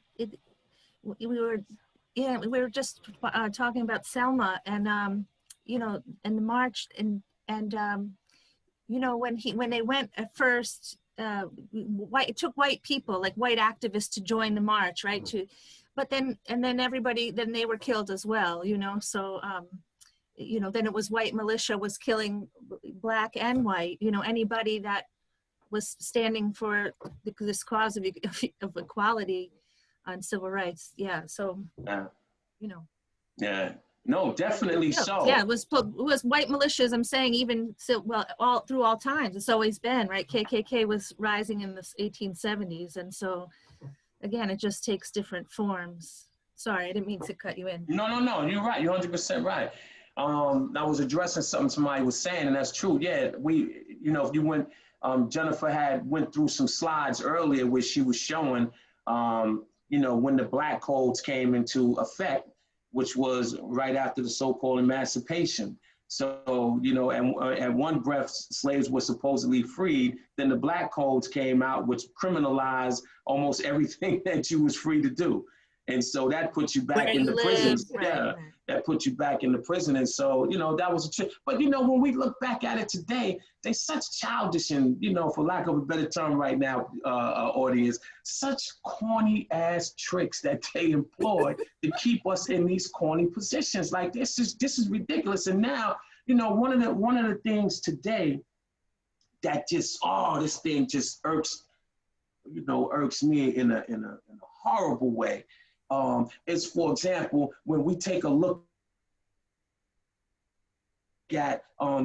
we were just talking about Selma and you know, and the march and you know, when they went at first. It took white people, like white activists, to join the march, right? But then, and then everybody, then they were killed as well, you know, so, you know, then it was white militia was killing black and white, you know, anybody that was standing for this cause of equality on civil rights. Yeah, so, Yeah. you know. Yeah. No, definitely so. Yeah, it was white militias, I'm saying, even so, well, all through all times, it's always been, right? KKK was rising in the 1870s. And so, again, it just takes different forms. Sorry, I didn't mean to cut you in. No, you're right. You're 100% right. I was addressing something somebody was saying, and that's true. Yeah, you know, if you went, Jennifer went through some slides earlier where she was showing, you know, when the black codes came into effect, which was right after the so-called emancipation. So, you know, at one breath, slaves were supposedly freed. Then the black codes came out, which criminalized almost everything that you was free to do. And so that puts you back in the prisons. Right, Yeah, right. that puts you back in the prison. And so, you know, that was a trick. But, you know, when we look back at it today, they're such childish and, you know, for lack of a better term right now, audience, such corny ass tricks that they employ to keep us in these corny positions. Like this is ridiculous. And now, you know, one of the things today that just, this thing just irks me in a horrible way. Is, for example, when we take a look at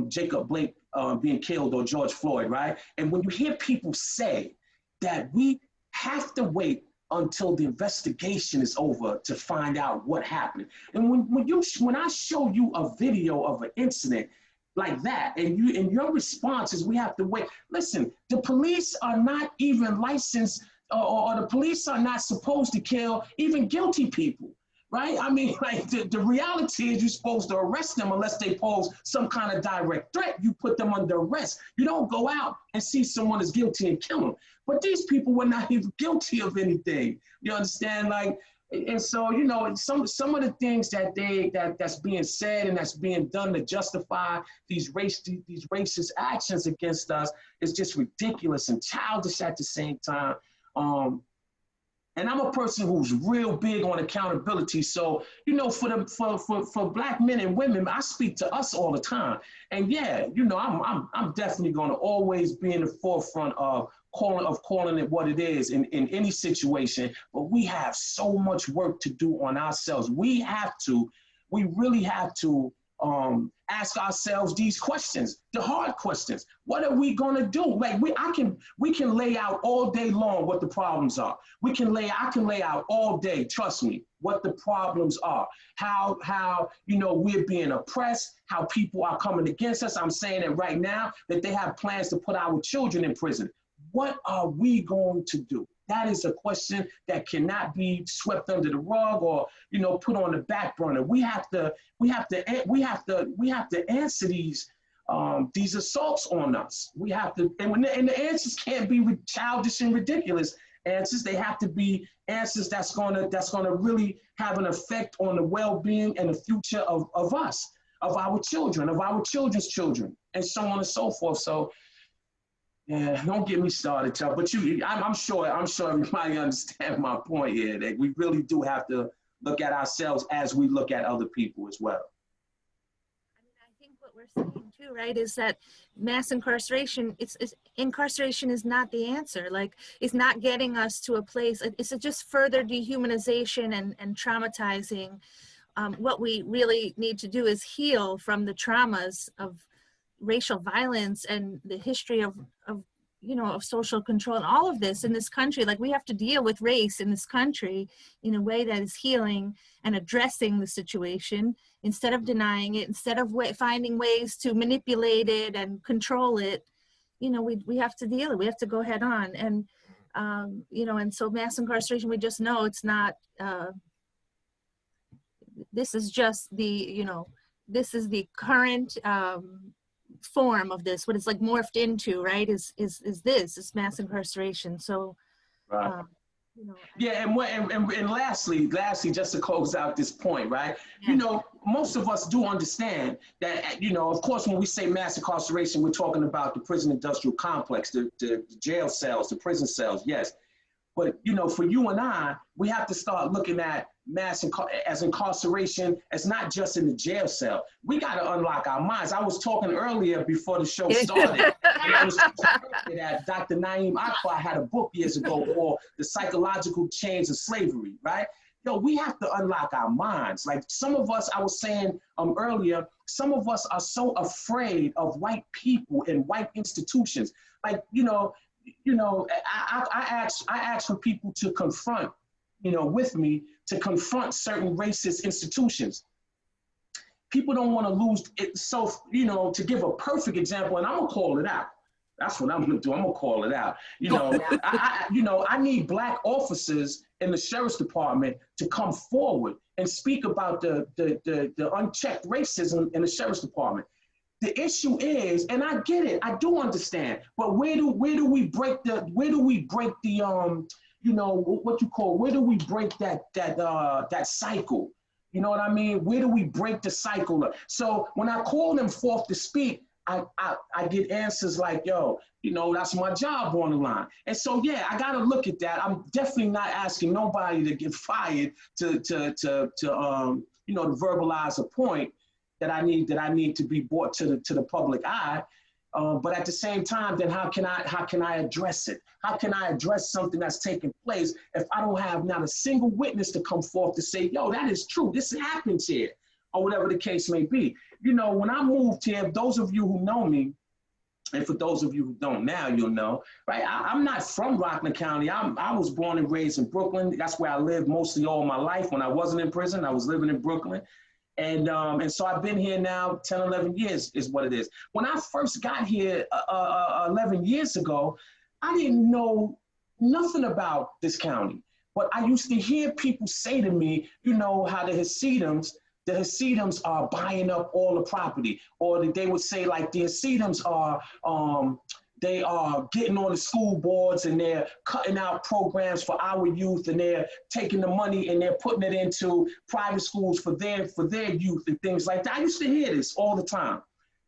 Jacob Blake being killed or George Floyd, right? And when you hear people say that we have to wait until the investigation is over to find out what happened. And when I show you a video of an incident like that, and your response is we have to wait. Listen, the police are not even licensed, or the police are not supposed to kill even guilty people, right? I mean, like the reality is you're supposed to arrest them unless they pose some kind of direct threat. You put them under arrest. You don't go out and see someone is guilty and kill them. But these people were not even guilty of anything. You understand? Like, and so, you know, some of the things that's being said and that's being done to justify these racist actions against us is just ridiculous and childish at the same time. And I'm a person who's real big on accountability. So, you know, for Black men and women, I speak to us all the time. And yeah, you know, I'm definitely going to always be in the forefront of calling it what it is in any situation. But we have so much work to do on ourselves. We really have to ask ourselves these questions, the hard questions. What are we gonna do? Like we can lay out all day long what the problems are. I can lay out all day, trust me, what the problems are. How you know we're being oppressed, how people are coming against us. I'm saying it right now that they have plans to put our children in prison. What are we going to do? That is a question that cannot be swept under the rug or, you know, put on the back burner. We have to answer these assaults on us. We have to, and the answers can't be childish and ridiculous answers. They have to be answers that's gonna really have an effect on the well-being and the future of us, of our children, of our children's children, and so on and so forth. So. Yeah, don't get me started, Chuck. But I'm sure everybody understands my point here. That we really do have to look at ourselves as we look at other people as well. I mean, I think what we're saying too, right, is that mass incarceration, incarceration is not the answer. Like, it's not getting us to a place. It's just further dehumanization and traumatizing. What we really need to do is heal from the traumas of racial violence and the history of social control and all of this in this country. Like, we have to deal with race in this country in a way that is healing and addressing the situation instead of denying it, instead of finding ways to manipulate it and control it. You know, we have to deal it. We have to go head on. And, and so mass incarceration, we just know it's not, this is just this is the current, form of this, what it's like morphed into, right, is this mass incarceration. So right. Yeah, and lastly, just to close out this point, right? Yeah. You know, most of us do understand that, you know, of course, when we say mass incarceration, we're talking about the prison industrial complex, the jail cells, the prison cells, yes. But, you know, for you and I, we have to start looking at as incarceration as not just in the jail cell. We got to unlock our minds. I was talking earlier before the show started, and I was talking that Dr. Naeem Akbar had a book years ago called The Psychological Chains of Slavery, right? Yo, we have to unlock our minds. Like some of us, I was saying earlier, some of us are so afraid of white people and white institutions. Like, I ask for people to confront, with me, to confront certain racist institutions. People don't want to lose it. So, to give a perfect example, and I'm gonna call it out. That's what I'm gonna do. I'm gonna call it out. I need Black officers in the sheriff's department to come forward and speak about the unchecked racism in the sheriff's department. The issue is, and I get it, I do understand, but where do we break that cycle? You know what I mean? Where do we break the cycle? So when I call them forth to speak, I get answers like, yo, that's my job on the line. And so, yeah, I got to look at that. I'm definitely not asking nobody to get fired to verbalize a point that I need to be brought to the public eye. But at the same time, then how can I address it? How can I address something that's taking place if I don't have not a single witness to come forth to say, yo, that is true, this happens here, or whatever the case may be. When I moved here, those of you who know me, and for those of you who don't now, you'll know, right? I'm not from Rockland County. I was born and raised in Brooklyn. That's where I lived mostly all my life. When I wasn't in prison, I was living in Brooklyn. And so I've been here now 10, 11 years is what it is. When I first got here 11 years ago, I didn't know nothing about this county. But I used to hear people say to me, how the Hasidims are buying up all the property. Or they would say like the Hasidims are, they are getting on the school boards and they're cutting out programs for our youth, and they're taking the money and they're putting it into private schools for their youth and things like that. I used to hear this all the time.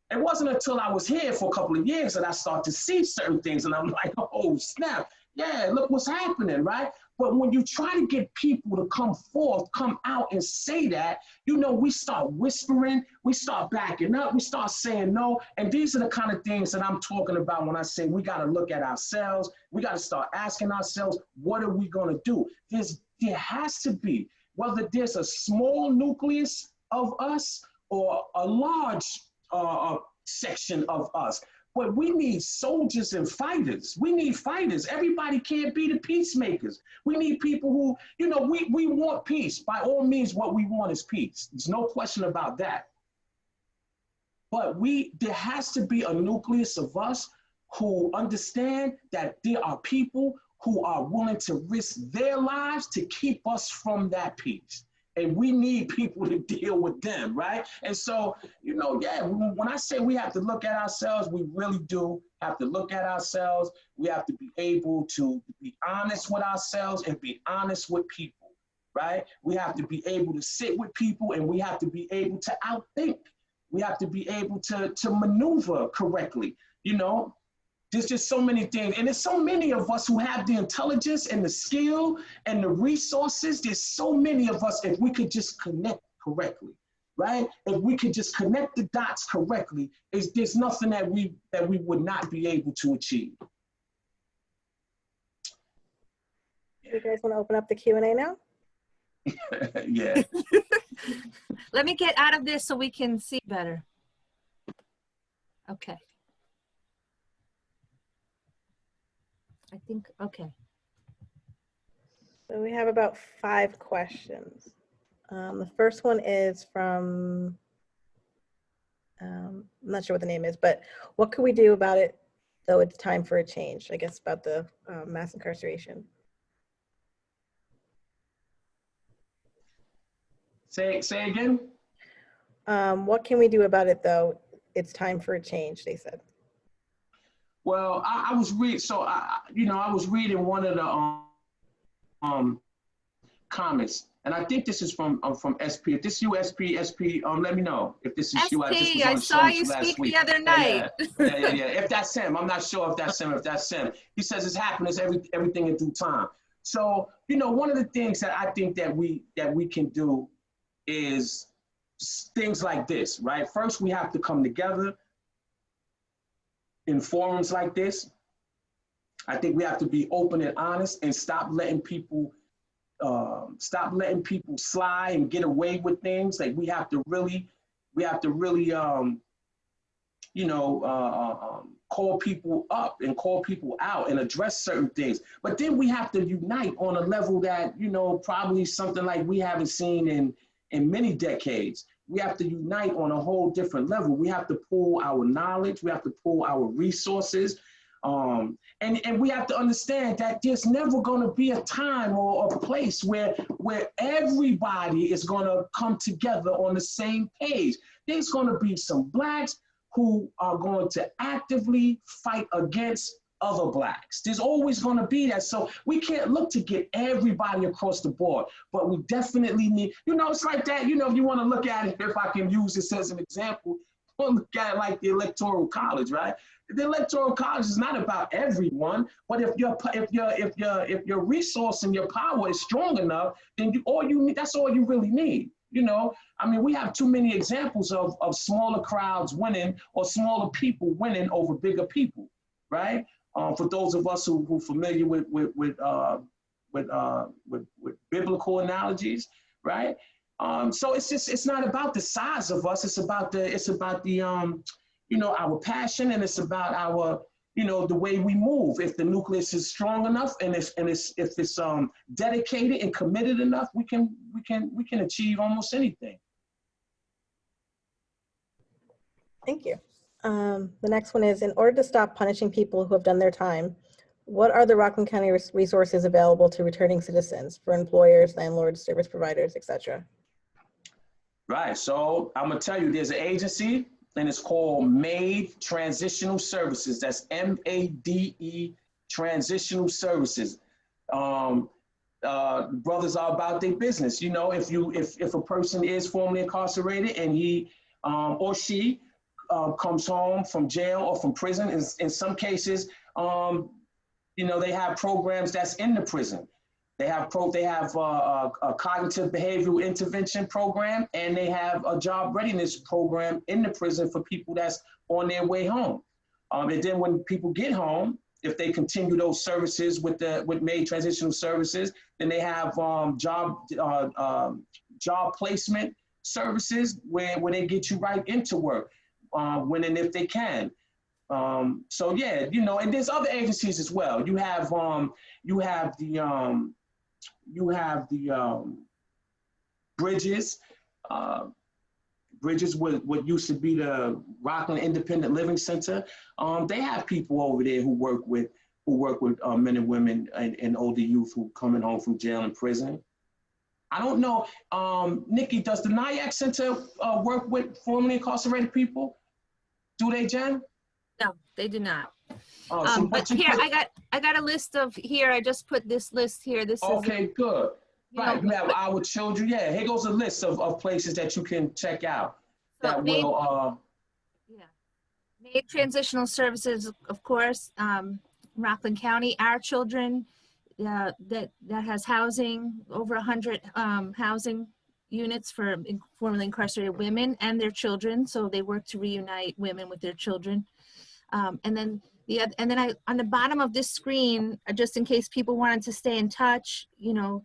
It wasn't until I was here for a couple of years that I started to see certain things, and I'm like, oh snap, yeah, look what's happening, right? But when you try to get people to come forth, come out and say that, we start whispering, we start backing up, we start saying no. And these are the kind of things that I'm talking about when I say we got to look at ourselves. We got to start asking ourselves, what are we going to do? There has to be, whether there's a small nucleus of us or a large section of us. But we need soldiers and fighters. We need fighters. Everybody can't be the peacemakers. We need people who, we want peace. By all means, what we want is peace. There's no question about that. But there has to be a nucleus of us who understand that there are people who are willing to risk their lives to keep us from that peace. And we need people to deal with them, right? And so, when I say we have to look at ourselves, we really do have to look at ourselves. We have to be able to be honest with ourselves and be honest with people, right? We have to be able to sit with people, and we have to be able to outthink. We have to be able to maneuver correctly, There's just so many things. And there's so many of us who have the intelligence and the skill and the resources. There's so many of us, if we could just connect correctly, right? If we could just connect the dots correctly, there's nothing that we would not be able to achieve. You guys want to open up the Q&A now? Yeah. Let me get out of this so we can see better. Okay. I think, okay. So we have about 5 questions. The first one is from, I'm not sure what the name is, but what could we do about it though it's time for a change? I guess about the mass incarceration. Say again? What can we do about it though it's time for a change, they said. Well, I was reading. So I was reading one of the comments, and I think this is from SP. If this is you, SP, let me know if this is you. I saw you speak the other night. Yeah. If that's him, I'm not sure if that's him. He says it's happening. It's everything in due time. So, you know, one of the things that I think that we can do is things like this, right? First, we have to come together in forums like this. I think we have to be open and honest and stop letting people slide and get away with things. Like we have to really call people up and call people out and address certain things. But then we have to unite on a level that, you know, probably something like we haven't seen in many decades. We have to unite on a whole different level. We have to pool our knowledge. We have to pool our resources. And we have to understand that there's never going to be a time or a place where everybody is going to come together on the same page. There's going to be some Blacks who are going to actively fight against other Blacks. There's always going to be that. So we can't look to get everybody across the board, but we definitely need, you know, it's like that, you know, if you want to look at it, if I can use this as an example, we'll look at it like the Electoral College, right? The Electoral College is not about everyone, but if your resource and your power is strong enough, then that's all you really need. You know, I mean, we have too many examples of smaller crowds winning or smaller people winning over bigger people, right? For those of us who familiar with biblical analogies, right? So it's not about the size of us. It's about the you know, our passion, and it's about our, you know, the way we move. If the nucleus is strong enough and if it's dedicated and committed enough, we can achieve almost anything. Thank you. The next one is, in order to stop punishing people who have done their time, what are the Rockland County resources available to returning citizens for employers, landlords, service providers, etc.? Right, so I'm gonna tell you, there's an agency and it's called M.A.D.E.Transitional Services. That's M.A.D.E.Transitional Services. Brothers are about their business. You know, if a person is formerly incarcerated and he or she comes home from jail or from prison, in some cases, you know, they have programs that's in the prison. They have a cognitive behavioral intervention program, and they have a job readiness program in the prison for people that's on their way home. And then when people get home, if they continue those services with M.A.D.E.Transitional Services, then they have job placement services where they get you right into work, when and if they can. So yeah, you know, and there's other agencies as well. You have the Bridges. Bridges, what used to be the Rockland Independent Living Center. They have people over there who work with men and women and older youth who coming home from jail and prison. I don't know, Nikki, does the NIAC Center work with formerly incarcerated people? Do they, Jen? No, they do not. Oh, but here, I got a list of here. I just put this list here. This okay, is good. Right, know, you have Our Children. Yeah, here goes a list of places that you can check out that will. Yeah, M.A.D.E.Transitional Services, of course. Rockland County, Our Children, that has housing, over 100 housing units for formerly incarcerated women and their children. So they work to reunite women with their children. And then on the bottom of this screen, just in case people wanted to stay in touch, you know,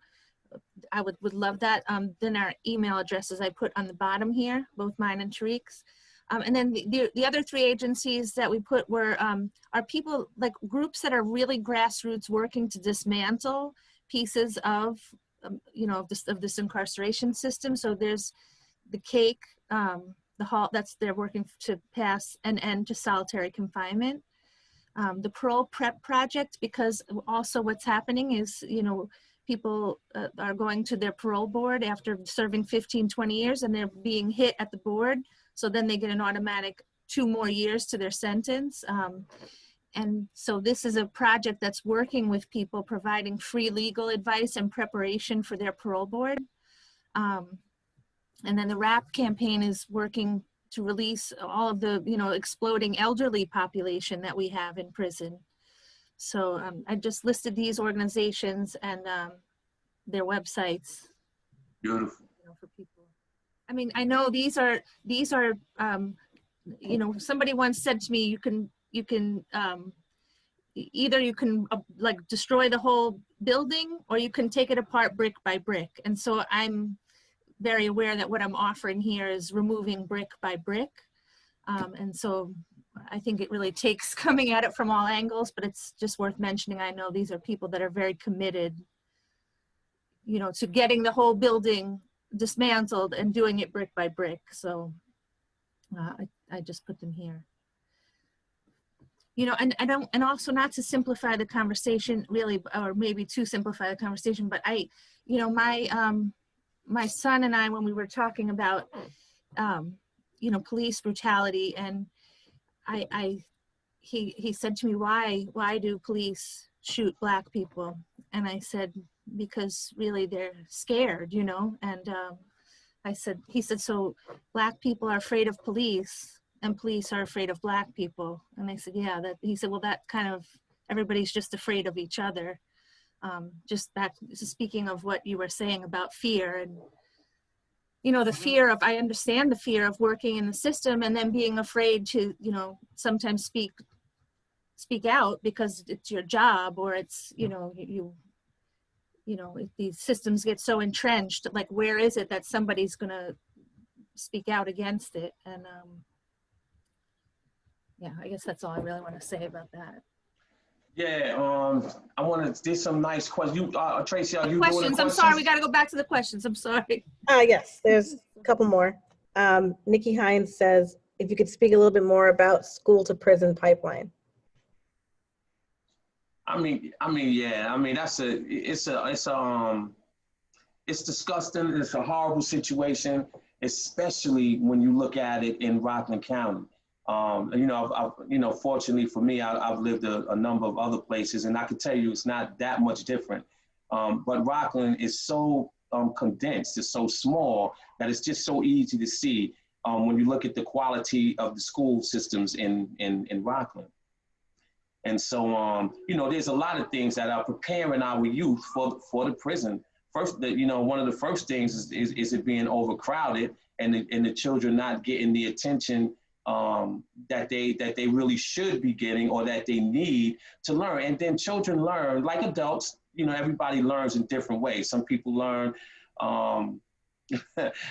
I would love that. Then our email addresses I put on the bottom here, both mine and Tarik's. And then the other three agencies that we put were are people, like groups that are really grassroots, working to dismantle pieces of you know, of this incarceration system. So there's the CAKE, the hall, they're working to pass an end to solitary confinement. The Parole Prep Project, because also what's happening is, you know, people are going to their parole board after serving 15, 20 years, and they're being hit at the board. So then they get an automatic 2 more years to their sentence. And so this is a project that's working with people, providing free legal advice and preparation for their parole board. And then the RAP campaign is working to release all of the, you know, exploding elderly population that we have in prison. So I just listed these organizations and their websites, Beautiful. you know, for people. I mean, I know these are you know, somebody once said to me, you can either you can like destroy the whole building, or you can take it apart brick by brick. And so I'm very aware that what I'm offering here is removing brick by brick. And so I think it really takes coming at it from all angles, but it's just worth mentioning. I know these are people that are very committed, you know, to getting the whole building dismantled and doing it brick by brick. So I just put them here. You know, and also not to simplify the conversation really, or maybe to simplify the conversation, but you know, my son and I, when we were talking about, you know, police brutality, and he said to me, why do police shoot Black people? And I said, because really they're scared, you know. And he said, so Black people are afraid of police and police are afraid of Black people. And I said, yeah, he said, well, that kind of, everybody's just afraid of each other. Just speaking of what you were saying about fear, and, you know, the fear of, I understand the fear of working in the system and then being afraid to, you know, sometimes speak out because it's your job, or it's, you know, you know, if these systems get so entrenched, like, where is it that somebody's gonna speak out against it? And yeah, I guess that's all I really want to say about that. Yeah, I want to, there's some nice questions. You, Tracy, are you doing the Questions, I'm questions? sorry, we got to go back to the questions, I'm sorry. Yes, there's a couple more. Nikki Hines says, if you could speak a little bit more about school to prison pipeline. I mean, yeah. I mean, it's disgusting. It's a horrible situation, especially when you look at it in Rockland County. You know, fortunately for me, I've lived a number of other places, and I can tell you it's not that much different. But Rockland is so condensed, it's so small that it's just so easy to see when you look at the quality of the school systems in Rockland. And so, you know, there's a lot of things that are preparing our youth for the prison. First, you know, one of the first things is it being overcrowded, and the children not getting the attention that they really should be getting, or that they need to learn. And then children learn like adults. You know, everybody learns in different ways. Some people learn.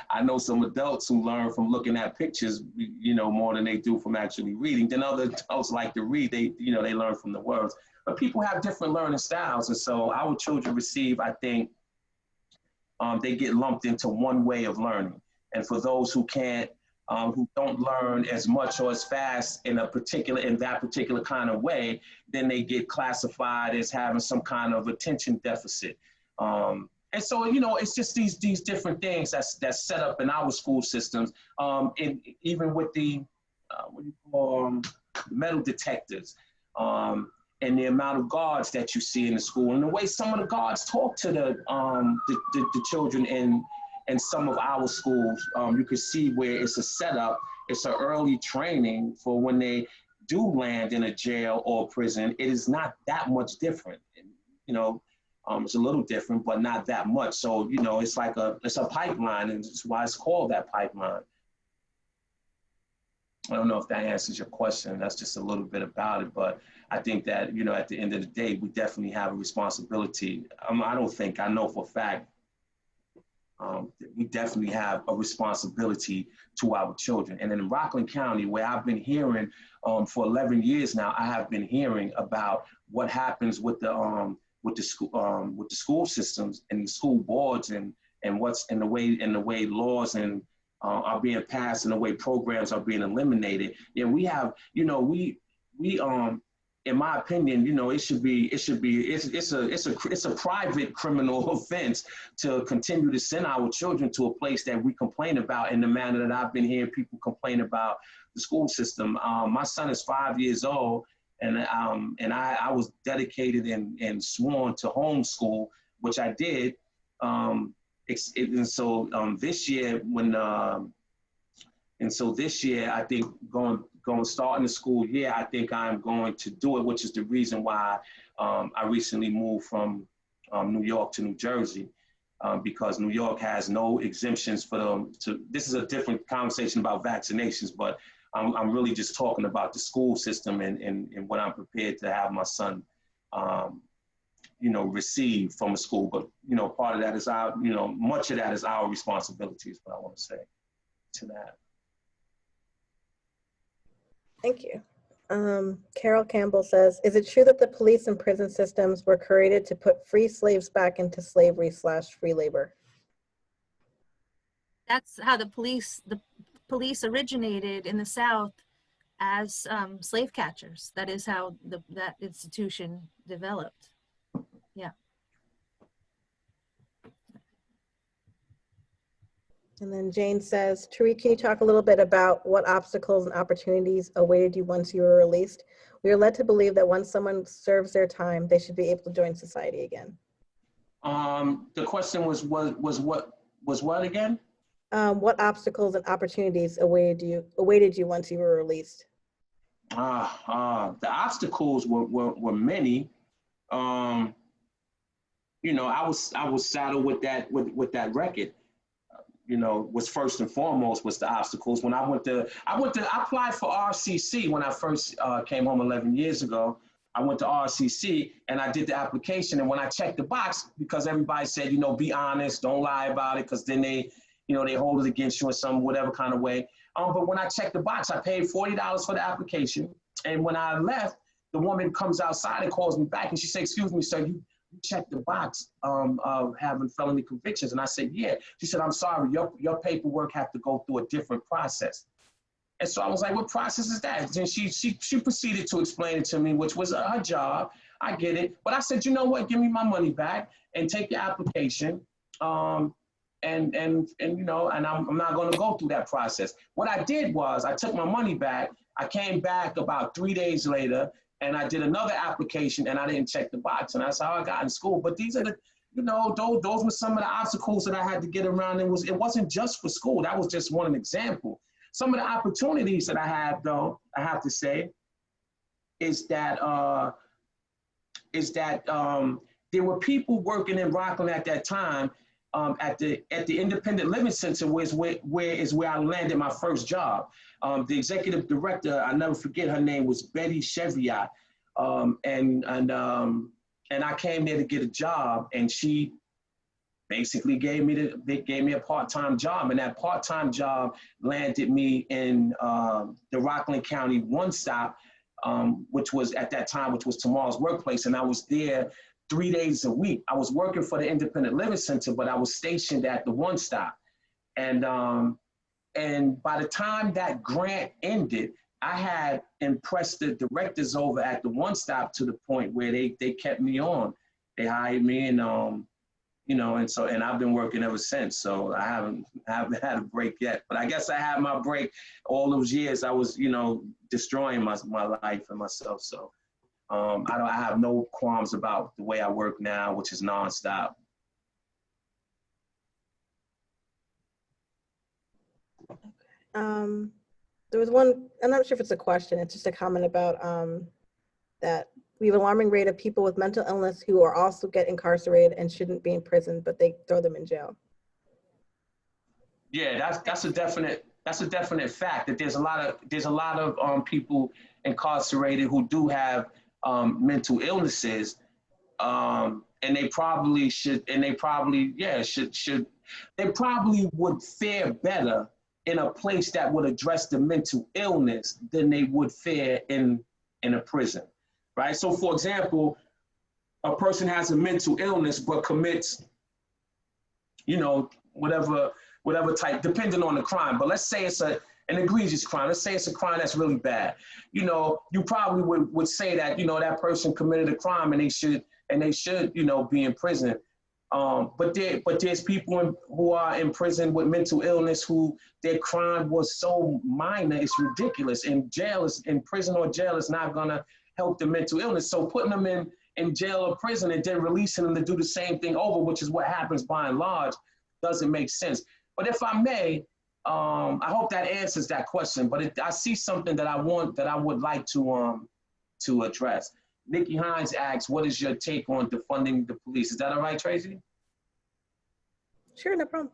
I know some adults who learn from looking at pictures, you know, more than they do from actually reading. Then other adults like to read. They learn from the words. But people have different learning styles, and so our children receive, I think, they get lumped into one way of learning. And for those who can't, who don't learn as much or as fast in that particular kind of way, then they get classified as having some kind of attention deficit. And so, you know, it's just these different things that's set up in our school systems, and even with the what do you call metal detectors, and the amount of guards that you see in the school, and the way some of the guards talk to the children in some of our schools. You can see where it's a setup, it's an early training for when they do land in a jail or prison. It is not that much different, you know. It's a little different, but not that much. So, you know, it's like it's a pipeline, and it's why it's called that pipeline. I don't know if that answers your question. That's just a little bit about it, but I think that, you know, at the end of the day, we definitely have a responsibility. I know for a fact, we definitely have a responsibility to our children. And in Rockland County, where I've been hearing for 11 years now, I have been hearing about what happens with the school systems and the school boards, and what's in the way laws and are being passed, and the way programs are being eliminated. And we have, you know, we in my opinion, you know, it's a private criminal offense to continue to send our children to a place that we complain about in the manner that I've been hearing people complain about the school system. My son is 5 years old, and I was dedicated and sworn to homeschool, which I did. And so this year, when And so this year, I think starting the school year, I think I'm going to do it, which is the reason why I recently moved from New York to New Jersey, because New York has no exemptions for them this is a different conversation about vaccinations, but I'm really just talking about the school system and what I'm prepared to have my son, receive from a school. But, part of that is much of that is our responsibility is what I want to say to that. Thank you. Carol Campbell says, is it true that the police and prison systems were created to put free slaves back into slavery/free labor? That's how the police originated in the South as slave catchers. That is how that institution developed. Yeah. And then Jane says, Tarik, can you talk a little bit about what obstacles and opportunities awaited you once you were released? We are led to believe that once someone serves their time, they should be able to join society again. The question was what again? What obstacles and opportunities awaited you once you were released? The obstacles were many. I was saddled with that record. Was first and foremost was the obstacles. When I applied for RCC when I first came home 11 years ago. I went to RCC and I did the application. And when I checked the box, because everybody said, be honest, don't lie about it, because then they hold it against you in some whatever kind of way. But when I checked the box, I paid $40 for the application. And when I left, the woman comes outside and calls me back and she said, excuse me, sir, you checked the box of having felony convictions. And I said, yeah. She said, I'm sorry, your paperwork have to go through a different process. And so I was like, what process is that? And she proceeded to explain it to me, which was her job. I get it. But I said, you know what, give me my money back and take your application. And I'm not going to go through that process. What I did was I took my money back. I came back about 3 days later and I did another application and I didn't check the box. And that's how I got in school. But these are those were some of the obstacles that I had to get around. It wasn't just for school. That was just one example. Some of the opportunities that I had, though, I have to say, is that there were people working in Rockland at that time at the Independent Living Center, where I landed my first job. The executive director, I'll never forget, her name was Betty Cheviot, and I came there to get a job, and she basically gave me a part-time job, and that part-time job landed me in the Rockland County One Stop, which was at that time, which was Tomorrow's Workplace, and I was there 3 days a week. I was working for the Independent Living Center, but I was stationed at the One Stop, and by the time that grant ended, I had impressed the directors over at the One Stop to the point where they kept me on. They hired me, and and I've been working ever since. So I haven't had a break yet. But I guess I had my break all those years. I was, destroying my life and myself. So I have no qualms about the way I work now, which is nonstop. There was one, I'm not sure if it's a question, it's just a comment about that we have an alarming rate of people with mental illness who are also get incarcerated and shouldn't be in prison, but they throw them in jail. Yeah, that's a definite fact that there's a lot of people incarcerated who do have mental illnesses, and they probably would fare better in a place that would address the mental illness than they would fare in a prison, right? So for example, a person has a mental illness but commits, whatever type, depending on the crime. But let's say it's an egregious crime. Let's say it's a crime that's really bad. You probably would say that, that person committed a crime and they should, be in prison. But there's people who are in prison with mental illness who their crime was so minor, it's ridiculous. In prison or jail is not gonna help the mental illness. So putting them in jail or prison and then releasing them to do the same thing over, which is what happens by and large, doesn't make sense. But if I may, I hope that answers that question, but I see something that I would like to address. Nikki Hines asks, what is your take on defunding the police? Is that all right, Tracy? Sure, no problem.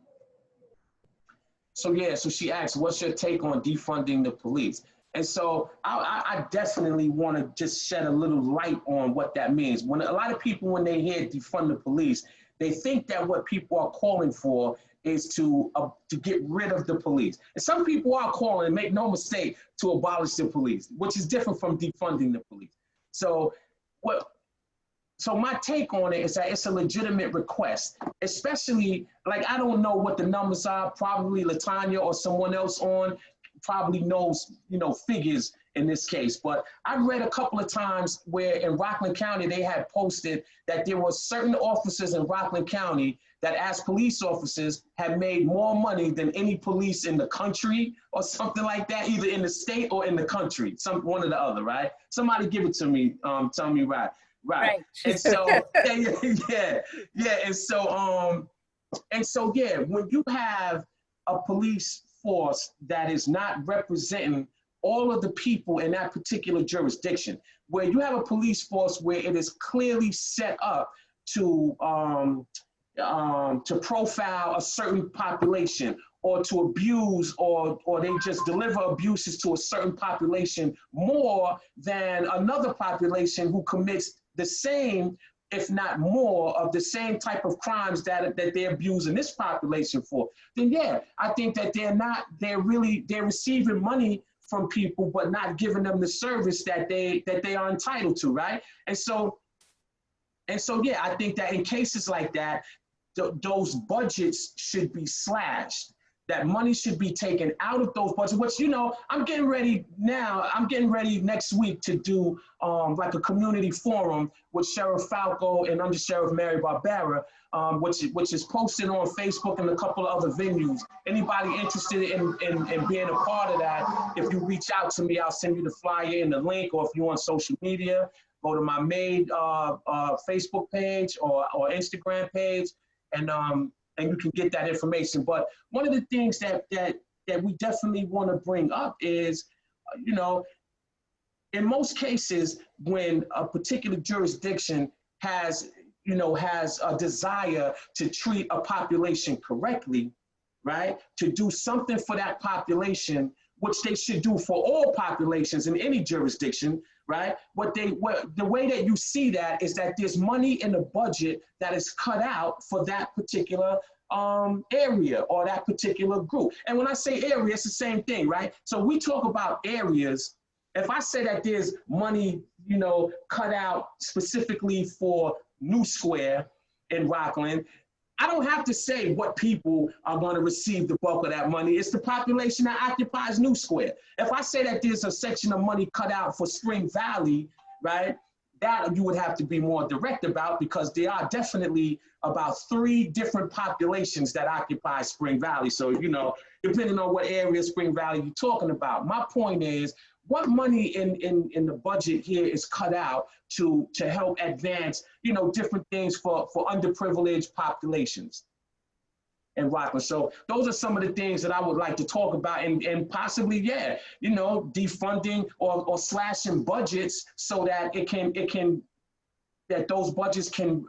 So yeah, so she asks, what's your take on defunding the police? And so I definitely want to just shed a little light on what that means. When a lot of people, when they hear defund the police, they think that what people are calling for is to get rid of the police. And some people are calling, make no mistake, to abolish the police, which is different from defunding the police. So my take on it is that it's a legitimate request, especially, like, I don't know what the numbers are, probably LaTanya or someone else on probably knows, figures in this case, but I've read a couple of times where in Rockland County, they had posted that there were certain officers in Rockland County that as police officers had made more money than any police in the country or something like that, either in the state or in the country, one or the other, right? Somebody give it to me, tell me right. And so, yeah. And so, when you have a police force that is not representing all of the people in that particular jurisdiction, where you have a police force where it is clearly set up to profile a certain population or to abuse or they just deliver abuses to a certain population more than another population who commits the same, if not more, of the same type of crimes that they're abusing this population for, then yeah, I think that they're receiving money from people, but not giving them the service that they are entitled to, right? And so yeah, I think that in cases like that, those budgets should be slashed. That money should be taken out of those budgets, which, I'm getting ready next week to do like a community forum with Sheriff Falco and Under Sheriff Mary Barbera, which is posted on Facebook and a couple of other venues. Anybody interested in being a part of that, if you reach out to me, I'll send you the flyer and the link, or if you're on social media, go to my M.A.D.E. Facebook page or Instagram page, and you can get that information. But one of the things that we definitely want to bring up is, in most cases, when a particular jurisdiction has a desire to treat a population correctly, right, to do something for that population, which they should do for all populations in any jurisdiction, right? The way that you see that is that there's money in the budget that is cut out for that particular area or that particular group. And when I say area, it's the same thing, right? So we talk about areas. If I say that there's money, cut out specifically for New Square in Rockland, I don't have to say what people are going to receive the bulk of that money. It's the population that occupies New Square. If I say that there's a section of money cut out for Spring Valley, right, that you would have to be more direct about, because there are definitely about 3 different populations that occupy Spring Valley. So, depending on what area of Spring Valley you're talking about. My point is, what money in the budget here is cut out to help advance, different things for underprivileged populations in Rockland? So those are some of the things that I would like to talk about, and possibly, defunding or slashing budgets so that that those budgets can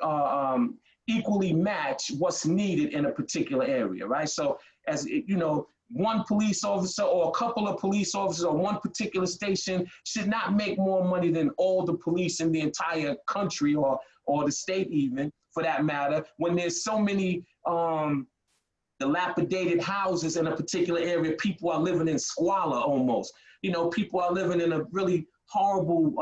equally match what's needed in a particular area, right? So as one police officer or a couple of police officers or one particular station should not make more money than all the police in the entire country or the state, even for that matter, when there's so many dilapidated houses in a particular area. People are living in squalor almost. People are living in a really horrible,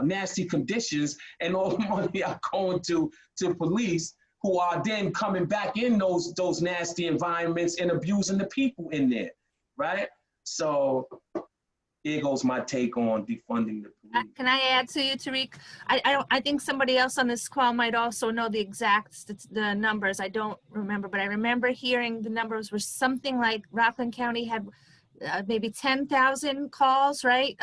nasty conditions, and all the money are going to police, who are then coming back in those nasty environments and abusing the people in there, right? So here goes my take on defunding the police. Can I add to you, Tarik? I think somebody else on this call might also know the the numbers. I don't remember, but I remember hearing the numbers were something like Rockland County had maybe 10,000 calls, right?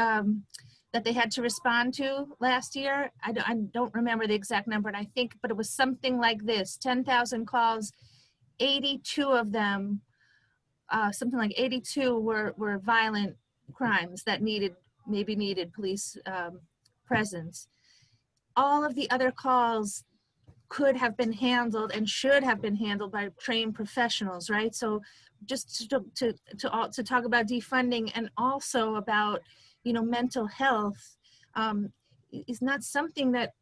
That they had to respond to last year. I don't remember the exact number, and I think, but it was something like this: 10,000 calls, 82 of them something like 82 were violent crimes that maybe needed police presence. All of the other calls could have been handled and should have been handled by trained professionals, right? So just to talk about defunding and also about, you know, mental health is not something that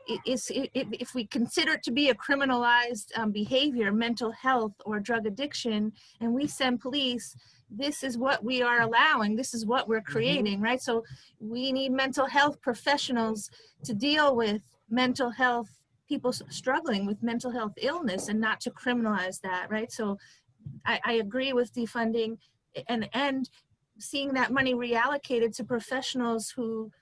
if we consider it to be a criminalized behavior, mental health or drug addiction, and we send police, this is what we are allowing, this is what we're creating, right? So we need mental health professionals to deal with mental health, people struggling with mental health illness, and not to criminalize that, right? So I agree with defunding and seeing that money reallocated to professionals who,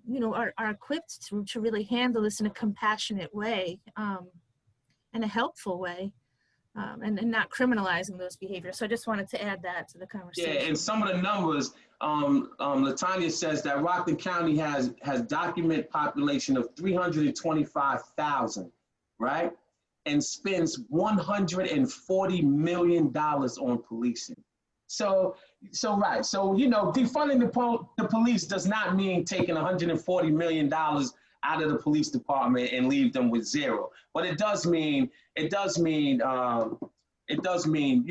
you know, are equipped to really handle this in a compassionate way and a helpful way, and not criminalizing those behaviors. So I just wanted to add that to the conversation. Yeah, and some of the numbers, Latanya says that Rockland County has documented population of 325,000, right? And spends $140 million on policing. So right. So, you know, defunding the police does not mean taking $140 million out of the police department and leave them with zero. But it does mean, you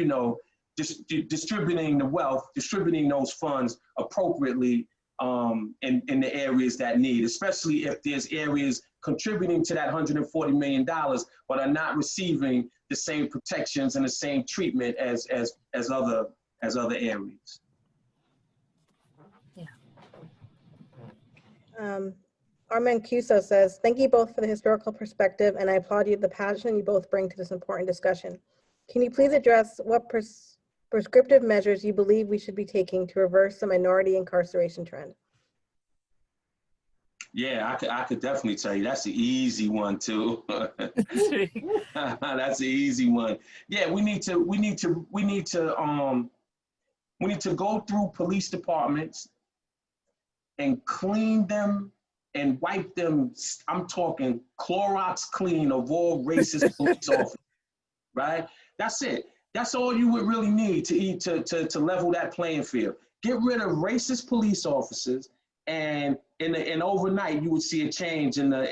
know, distributing the wealth, distributing those funds appropriately in the areas that need, especially if there's areas contributing to that $140 million, but are not receiving the same protections and the same treatment as other areas. Yeah. Mancuso says, thank you both for the historical perspective, and I applaud you the passion you both bring to this important discussion. Can you please address what prescriptive measures you believe we should be taking to reverse the minority incarceration trend? Yeah, I could definitely tell you that's the easy one too. That's the easy one. Yeah, we need to go through police departments and clean them and wipe them. I'm talking Clorox clean of all racist police officers, right? That's it. That's all you would really need to level that playing field. Get rid of racist police officers, and overnight you would see a change in the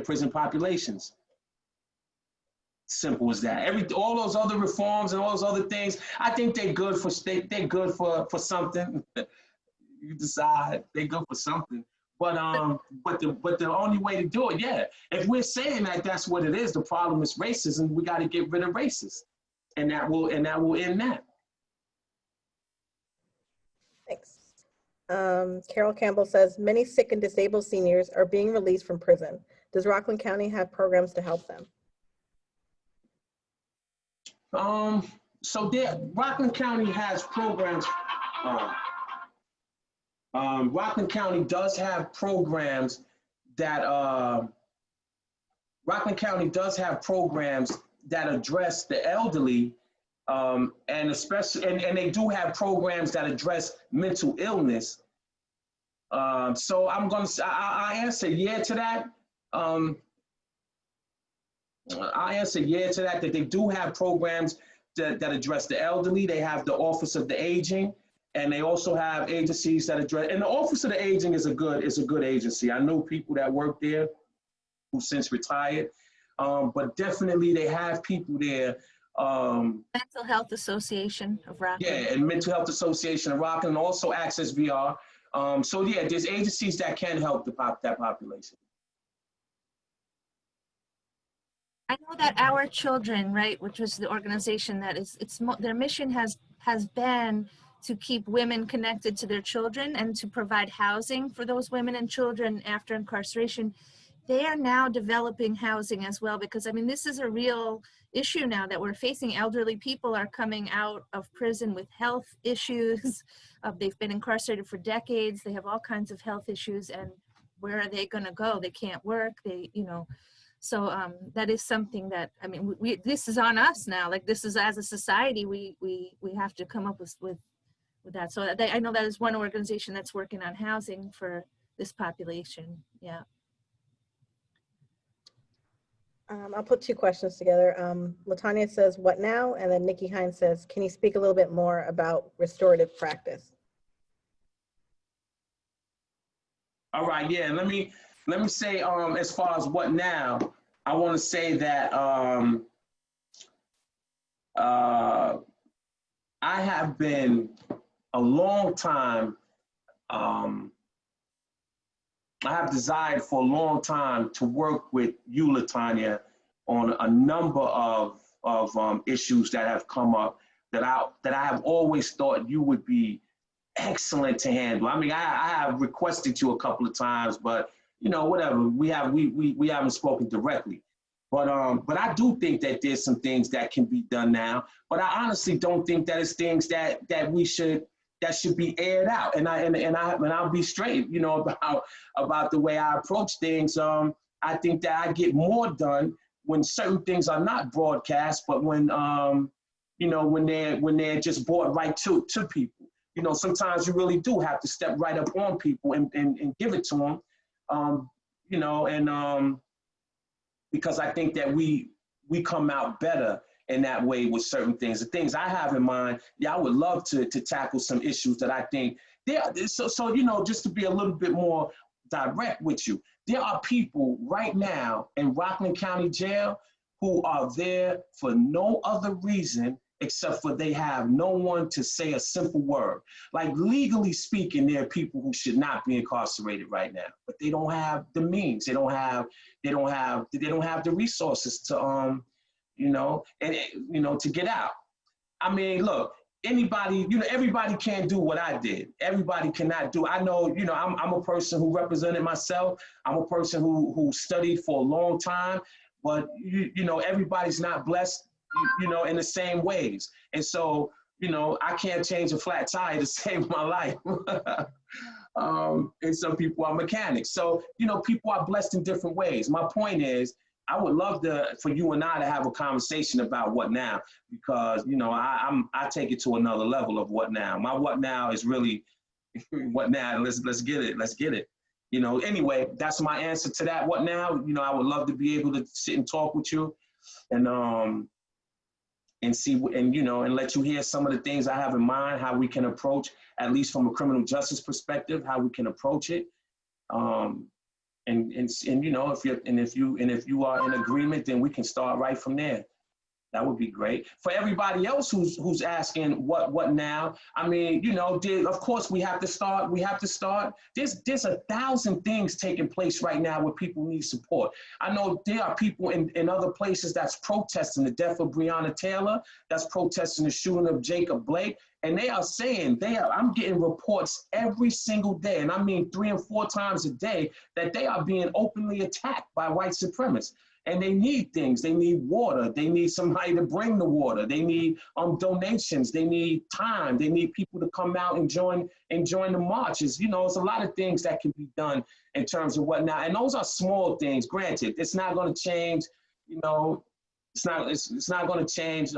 prison populations. Simple as that. All those other reforms and all those other things, I think they're good for something. You decide they're good for something. But the only way to do it, yeah. If we're saying that that's what it is, the problem is racism, we got to get rid of racism, and that will end that. Thanks. Carol Campbell says, many sick and disabled seniors are being released from prison. Does Rockland County have programs to help them? So Rockland County has programs. Rockland County does have programs that address the elderly, and especially, and they do have programs that address mental illness. So I answer yeah to that. I answer yeah to that they do have programs that address the elderly. They have the Office of the Aging, and they also have agencies that address, and the Office of the Aging is a good agency. I know people that work there who since retired, but definitely they have people there. Mental Health Association of Rockland. Yeah, and Mental Health Association of Rockland, and also Access VR. So yeah, there's agencies that can help that population. I know that Our Children, right, which was the organization that their mission has been to keep women connected to their children and to provide housing for those women and children after incarceration. They are now developing housing as well, because I mean, this is a real issue now that we're facing. Elderly people are coming out of prison with health issues. They've been incarcerated for decades. They have all kinds of health issues, and where are they going to go? They can't work. So that is something that, I mean, this is on us now. Like, this is, as a society, we have to come up with that. So I know that is one organization that's working on housing for this population. Yeah. I'll put two questions together. Latanya says, what now? And then Nikki Hines says, can you speak a little bit more about restorative practice? All right, yeah, let me say, as far as what now, I want to say that I have been a long time, I have desired for a long time to work with you, Latanya, on a number of issues that have come up that I have always thought you would be excellent to handle. I mean, I have requested you a couple of times, but you know, whatever. We haven't spoken directly. But I do think that there's some things that can be done now. But I honestly don't think that it's things that should be aired out. And I'll be straight, you know, about the way I approach things. I think that I get more done when certain things are not broadcast, but when you know, when they're just brought right to people. You know, sometimes you really do have to step right up on people and give it to them. You know, and because I think that we come out better in that way with certain things. The things I have in mind, yeah, I would love to tackle some issues that I think so you know, just to be a little bit more direct with you, there are people right now in Rockland County Jail who are there for no other reason except for they have no one to say a simple word. Like, legally speaking, there are people who should not be incarcerated right now, but they don't have the means. They don't have the resources to you know, and you know, to get out. I mean, look, anybody, you know, everybody can't do what I did. Everybody cannot do. I know, you know, I'm a person who represented myself. I'm a person who studied for a long time, but you know, everybody's not blessed, you know, in the same ways. And so, you know, I can't change a flat tire to save my life. And some people are mechanics. So, you know, people are blessed in different ways. My point is, I would love for you and I to have a conversation about what now, because, you know, I take it to another level of what now. My what now is really what now. Let's get it. Let's get it. You know, anyway, that's my answer to that. What now? You know, I would love to be able to sit and talk with you and see, and, you know, and let you hear some of the things I have in mind, how we can approach, at least from a criminal justice perspective, how we can approach it. And you know, if you are in agreement, then we can start right from there. That would be great. For everybody else who's asking what now, I mean, you know, of course we have to start. There's 1,000 things taking place right now where people need support. I know there are people in other places that's protesting the death of Breonna Taylor, that's protesting the shooting of Jacob Blake. And they are saying, I'm getting reports every single day, and I mean 3 and 4 times a day, that they are being openly attacked by white supremacists. And they need things. They need water. They need somebody to bring the water. They need donations. They need time. They need people to come out and join the marches. You know, it's a lot of things that can be done in terms of what now. And those are small things. Granted, it's not going to change. You know, it's not going to change.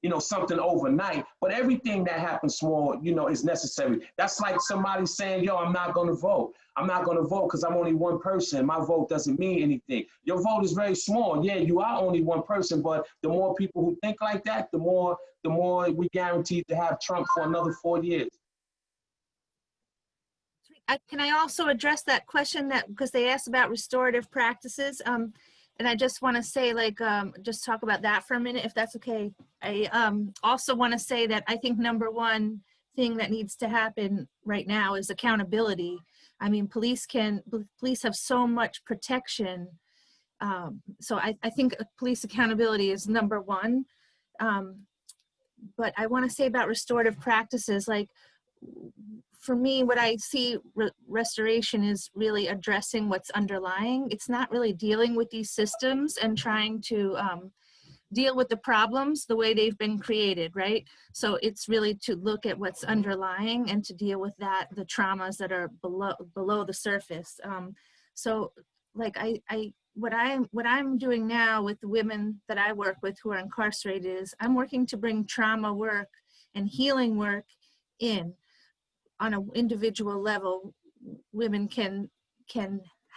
You know, something overnight, but everything that happens small, you know, is necessary. That's like somebody saying, yo, I'm not going to vote. I'm not going to vote because I'm only one person. My vote doesn't mean anything. Your vote is very small. Yeah, you are only one person, but the more people who think like that, the more we guaranteed to have Trump for another 4 years. Can I also address that question because they asked about restorative practices? And I just want to say, like, just talk about that for a minute, if that's okay. I also want to say that I think number one thing that needs to happen right now is accountability. I mean, police have so much protection. So I think police accountability is number one. But I want to say about restorative practices, like, for me, what I see restoration is really addressing what's underlying. It's not really dealing with these systems and trying to deal with the problems the way they've been created, right? So it's really to look at what's underlying and to deal with the traumas that are below the surface. So, like, what I'm doing now with the women that I work with who are incarcerated is I'm working to bring trauma work and healing work in. On an individual level, women can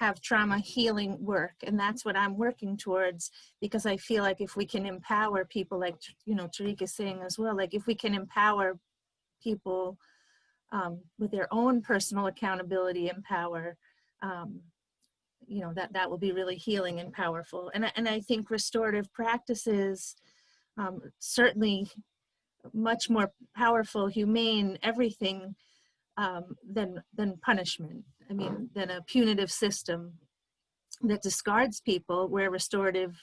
have trauma healing work. And that's what I'm working towards, because I feel like if we can empower people, like, you know, Tarik is saying as well, like if we can empower people with their own personal accountability and power, you know, that will be really healing and powerful. And I think restorative practices, certainly much more powerful, humane, everything than punishment. I mean, than a punitive system that discards people, where restorative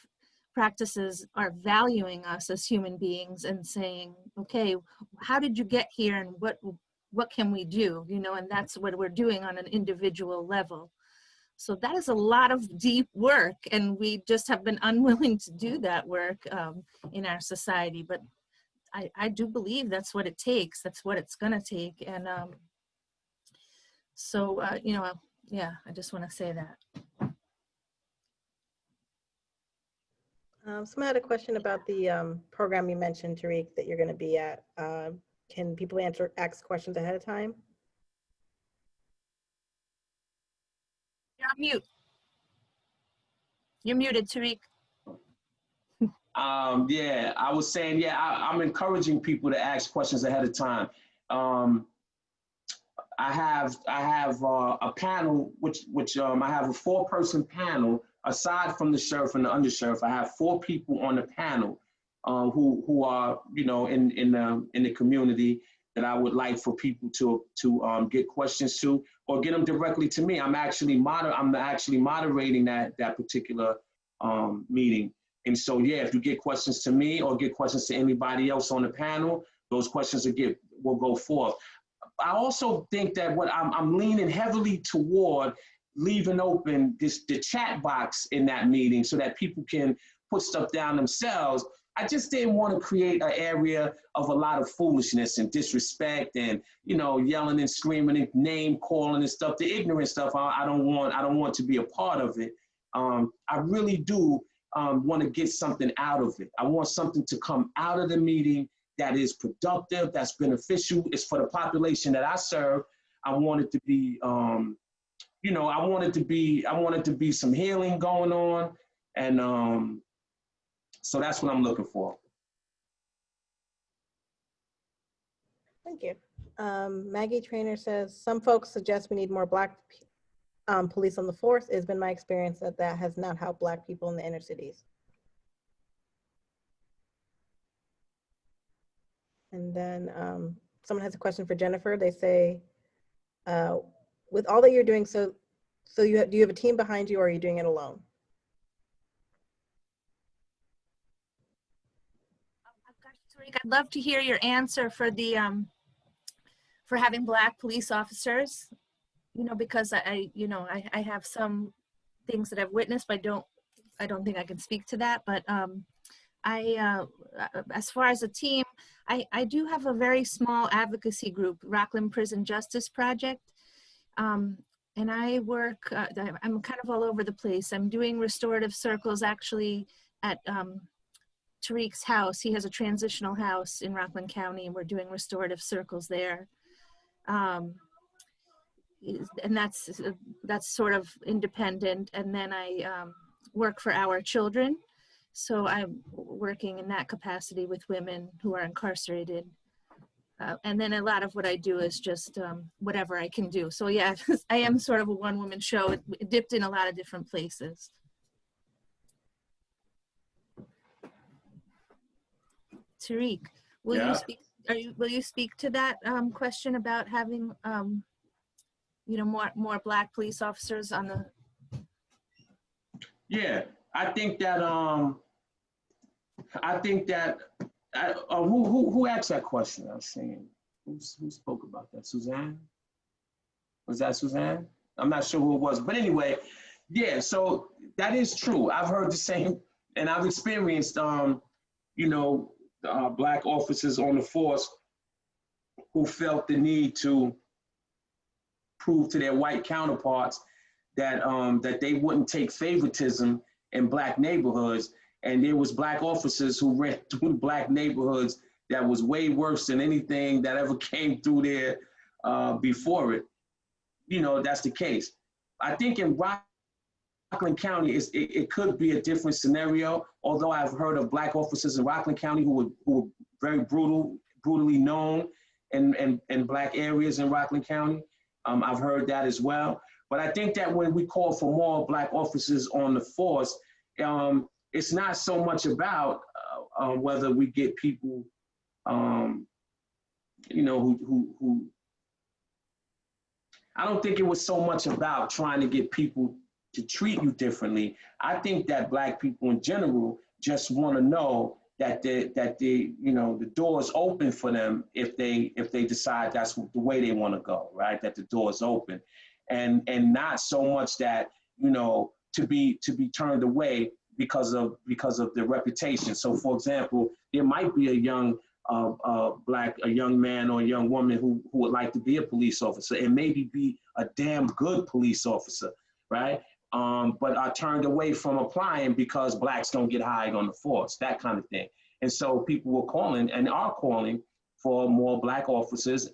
practices are valuing us as human beings and saying, okay, how did you get here and what can we do? You know, and that's what we're doing on an individual level. So that is a lot of deep work, and we just have been unwilling to do that work in our society. But I do believe that's what it takes. That's what it's going to take. And so, you know, yeah, I just want to say that. Someone had a question about the program you mentioned, Tarik, that you're going to be at. Can people ask questions ahead of time? You're on mute. You're muted, Tarik. Yeah, I was saying, yeah, I'm encouraging people to ask questions ahead of time. I have a panel, which I have a 4-person panel. Aside from the sheriff and the undersheriff, I have 4 people on the panel who are, you know, in the community that I would like for people to get questions to, or get them directly to me. I'm actually moderating that particular meeting. And so, yeah, if you get questions to me or get questions to anybody else on the panel, those questions will go forth. I also think that what I'm leaning heavily toward leaving open the chat box in that meeting so that people can put stuff down themselves. I just didn't want to create an area of a lot of foolishness and disrespect and, you know, yelling and screaming and name calling and stuff, the ignorant stuff. I don't want to be a part of it. I really do want to get something out of it. I want something to come out of the meeting that is productive, that's beneficial. It's for the population that I serve. I want it to be, you know, I want it to be some healing going on. And so that's what I'm looking for. Thank you. Maggie Trainer says, some folks suggest we need more Black police on the force. It's been my experience that has not helped Black people in the inner cities. And then someone has a question for Jennifer. They say, with all that you're doing, so do you have a team behind you, or are you doing it alone? I'd love to hear your answer for the for having Black police officers. You know, because I have some things that I've witnessed, but I don't think I can speak to that. But as far as a team, I do have a very small advocacy group, Rockland Prison Justice Project. And I work, I'm kind of all over the place. I'm doing restorative circles actually at Tarik's house. He has a transitional house in Rockland County, and we're doing restorative circles there. And that's sort of independent. And then I work for Our Children. So I'm working in that capacity with women who are incarcerated. And then a lot of what I do is just whatever I can do. So yeah, I am sort of a one-woman show. It dipped in a lot of different places. Tarik, will you speak to that question about having more Black police officers on the? Yeah, I think that who asked that question? I was saying, who spoke about that? Suzanne? Was that Suzanne? I'm not sure who it was, but anyway, yeah. So that is true. I've heard the same, and I've experienced, Black officers on the force who felt the need to prove to their white counterparts that that they wouldn't take favoritism in Black neighborhoods. And there was Black officers who ran through Black neighborhoods that was way worse than anything that ever came through there before it. You know, that's the case. I think in Rockland County, it could be a different scenario, although I've heard of Black officers in Rockland County who were very brutally known in Black areas in Rockland County. I've heard that as well. But I think that when we call for more Black officers on the force, it's not so much about whether we get people, you know, who I don't think it was so much about trying to get people to treat you differently. I think that Black people in general just want to know that you know, the door is open for them if they decide that's the way they want to go, right? That the door is open, and not so much that, you know, to be turned away because of the reputation. So, for example, there might be a young a young man or a young woman who would like to be a police officer and maybe be a damn good police officer, right? But are turned away from applying because Blacks don't get hired on the force, that kind of thing. And so people were calling and are calling for more Black officers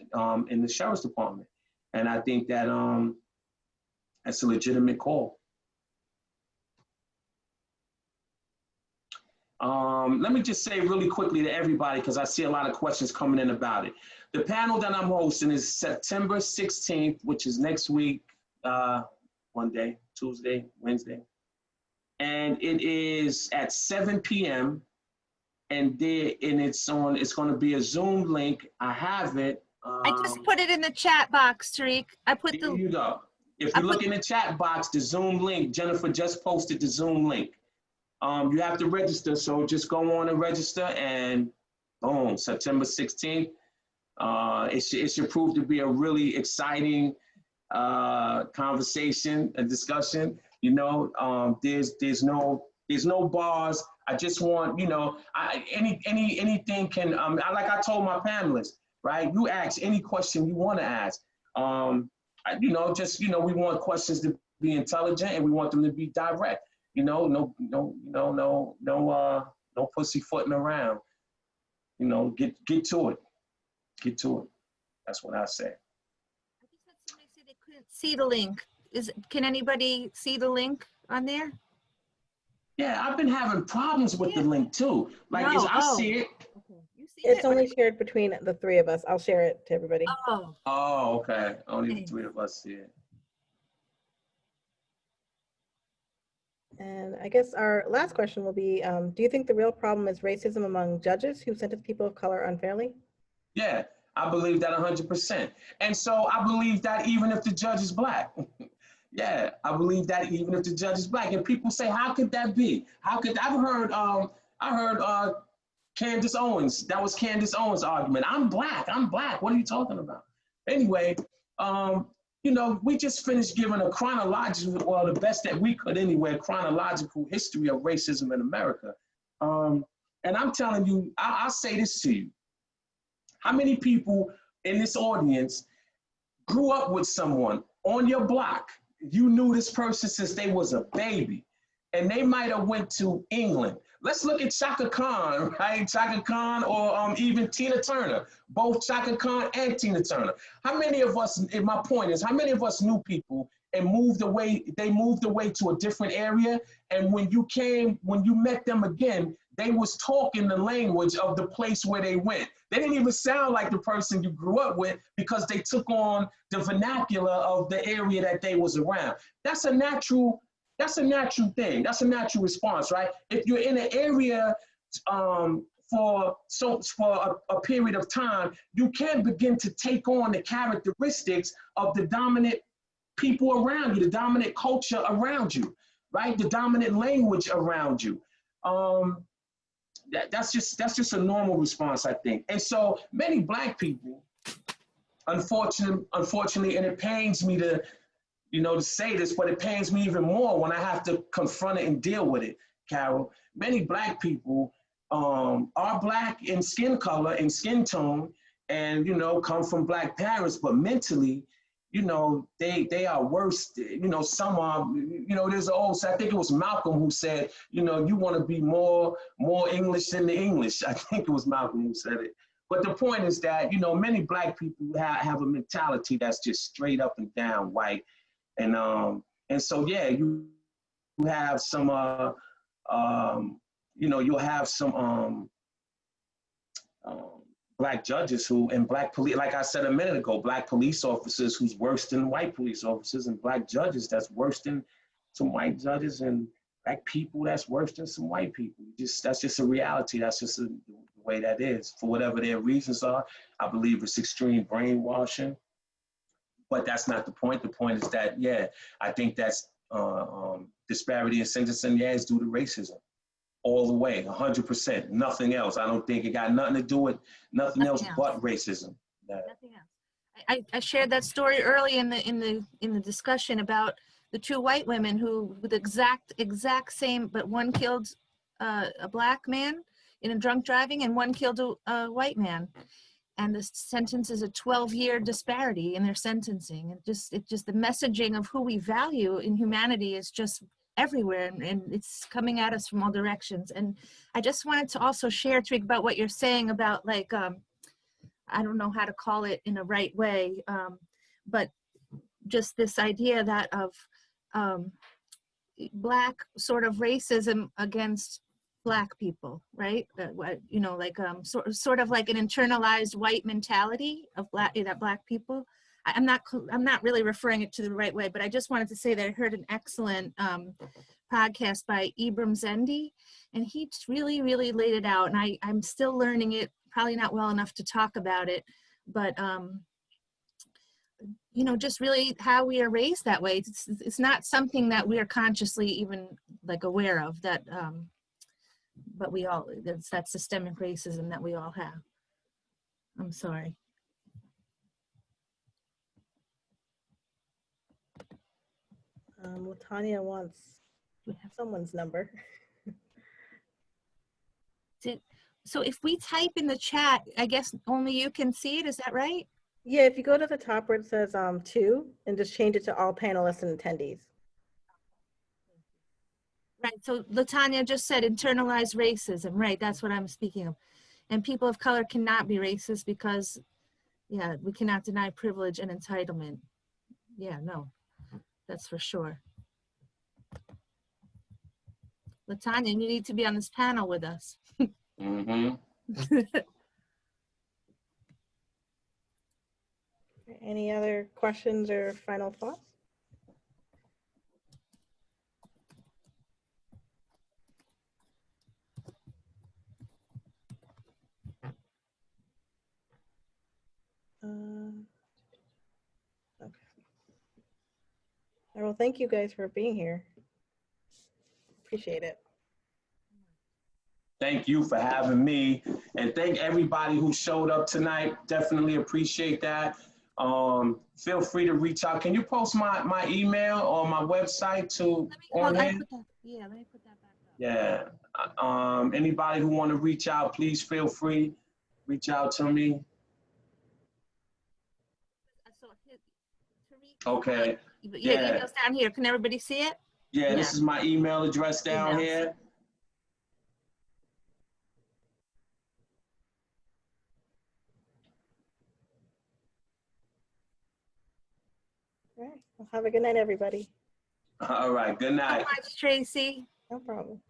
in the sheriff's department. And I think that that's a legitimate call. Let me just say really quickly to everybody, because I see a lot of questions coming in about it. The panel that I'm hosting is September 16th, which is next week, one day, Tuesday, Wednesday. And it is at 7 p.m. And it's going to be a Zoom link. I have it. I just put it in the chat box, Tarik. There you go. If you look in the chat box, the Zoom link, Jennifer just posted the Zoom link. You have to register, so just go on and register, and boom, September 16th. It should prove to be a really exciting conversation and discussion. You know, there's no bars. I just want, you know, anything can. Like I told my panelists, right? You ask any question you want to ask. You know, just, you know, we want questions to be intelligent and we want them to be direct. You know, no pussyfooting around. You know, get to it. Get to it. That's what I say. I just had somebody say they couldn't see the link. Can anybody see the link on there? Yeah, I've been having problems with the link too. Like, I see it. Okay. You see It's it? only shared between the three of us. I'll share it to everybody. Oh, okay. Only the three of us see it. And I guess our last question will be, do you think the real problem is racism among judges who sentence people of color unfairly? Yeah, I believe that 100%. And so I believe that even if the judge is Black. Yeah, I believe that even if the judge is Black. And people say, how could that be? How could, I heard Candace Owens, that was Candace Owens' argument. I'm Black, what are you talking about? Anyway, you know, we just finished giving a chronological, well, the best that we could anyway, chronological history of racism in America. And I'm telling you, I'll say this to you. How many people in this audience grew up with someone on your block? You knew this person since they was a baby, and they might have went to England. Let's look at Chaka Khan, right? Chaka Khan, or even Tina Turner, both Chaka Khan and Tina Turner. How many of us, and my point is, how many of us knew people and they moved away to a different area, and when you met them again, they was talking the language of the place where they went. They didn't even sound like the person you grew up with because they took on the vernacular of the area that they was around. That's a natural thing. That's a natural response, right? If you're in an area for a period of time, you can begin to take on the characteristics of the dominant people around you, the dominant culture around you, right? The dominant language around you. That's just a normal response, I think. And so many Black people, unfortunately, and it pains me to say this, but it pains me even more when I have to confront it and deal with it, Carol. Many Black people are Black in skin color and skin tone and, come from Black parents, but mentally, they are worse. Some are, there's I think it was Malcolm who said, you want to be more English than the English. I think it was Malcolm who said it. But the point is that, many Black people have a mentality that's just straight up and down white. And so, yeah, have some, you know, you'll have some Black judges who, and Black police, like I said a minute ago, Black police officers who's worse than white police officers, and Black judges that's worse than some white judges, and Black people that's worse than some white people. That's just a reality. That's just the way that is. For whatever their reasons are, I believe it's extreme brainwashing. But that's not the point. The point is that, yeah, I think that's disparity in sentencing, yeah, is due to racism. All the way, 100%, nothing else. I don't think it got nothing to do with nothing else but racism. Nothing else. I shared that story early in the discussion about the two white women who, with exact same, but one killed a Black man in a drunk driving, and one killed a white man, and the sentence is a 12-year disparity in their sentencing. And just the messaging of who we value in humanity is just everywhere, and it's coming at us from all directions. And I just wanted to also share, Tarik, about what you're saying about, like, I don't know how to call it in a right way, but just this idea that of Black sort of racism against Black people, right? You know, like sort of like an internalized white mentality of Black people. I'm not really referring it to the right way, but I just wanted to say that I heard an excellent podcast by Ibram Zendi, and he really, really laid it out. And I'm still learning it, probably not well enough to talk about it, but you know, just really how we are raised that way. It's not something that we are consciously even like aware of, that, but we all, that's that systemic racism that we all have. I'm sorry. Latanya wants someone's number. So if we type in the chat, I guess only you can see it, is that right? Yeah, if you go to the top where it says 2 and just change it to all panelists and attendees. Right, so Latanya just said internalized racism, right, that's what I'm speaking of. And people of color cannot be racist because, yeah, we cannot deny privilege and entitlement. Yeah, no, that's for sure. Latanya, you need to be on this panel with us. Mm-hmm. Any other questions or final thoughts? Okay. Well, thank you guys for being here. Appreciate it. Thank you for having me, and thank everybody who showed up tonight. Definitely appreciate that. Feel free to reach out. Can you post my email or my website to on here? Yeah, let me put that back up. Yeah. Anybody who want to reach out, please feel free. Reach out to me. Okay. Yeah, email's down here. Can everybody see it? Yeah, this is my email address down here. All right. Well, have a good night, everybody. All right. Good night. Thank you so much, Tracy. No problem.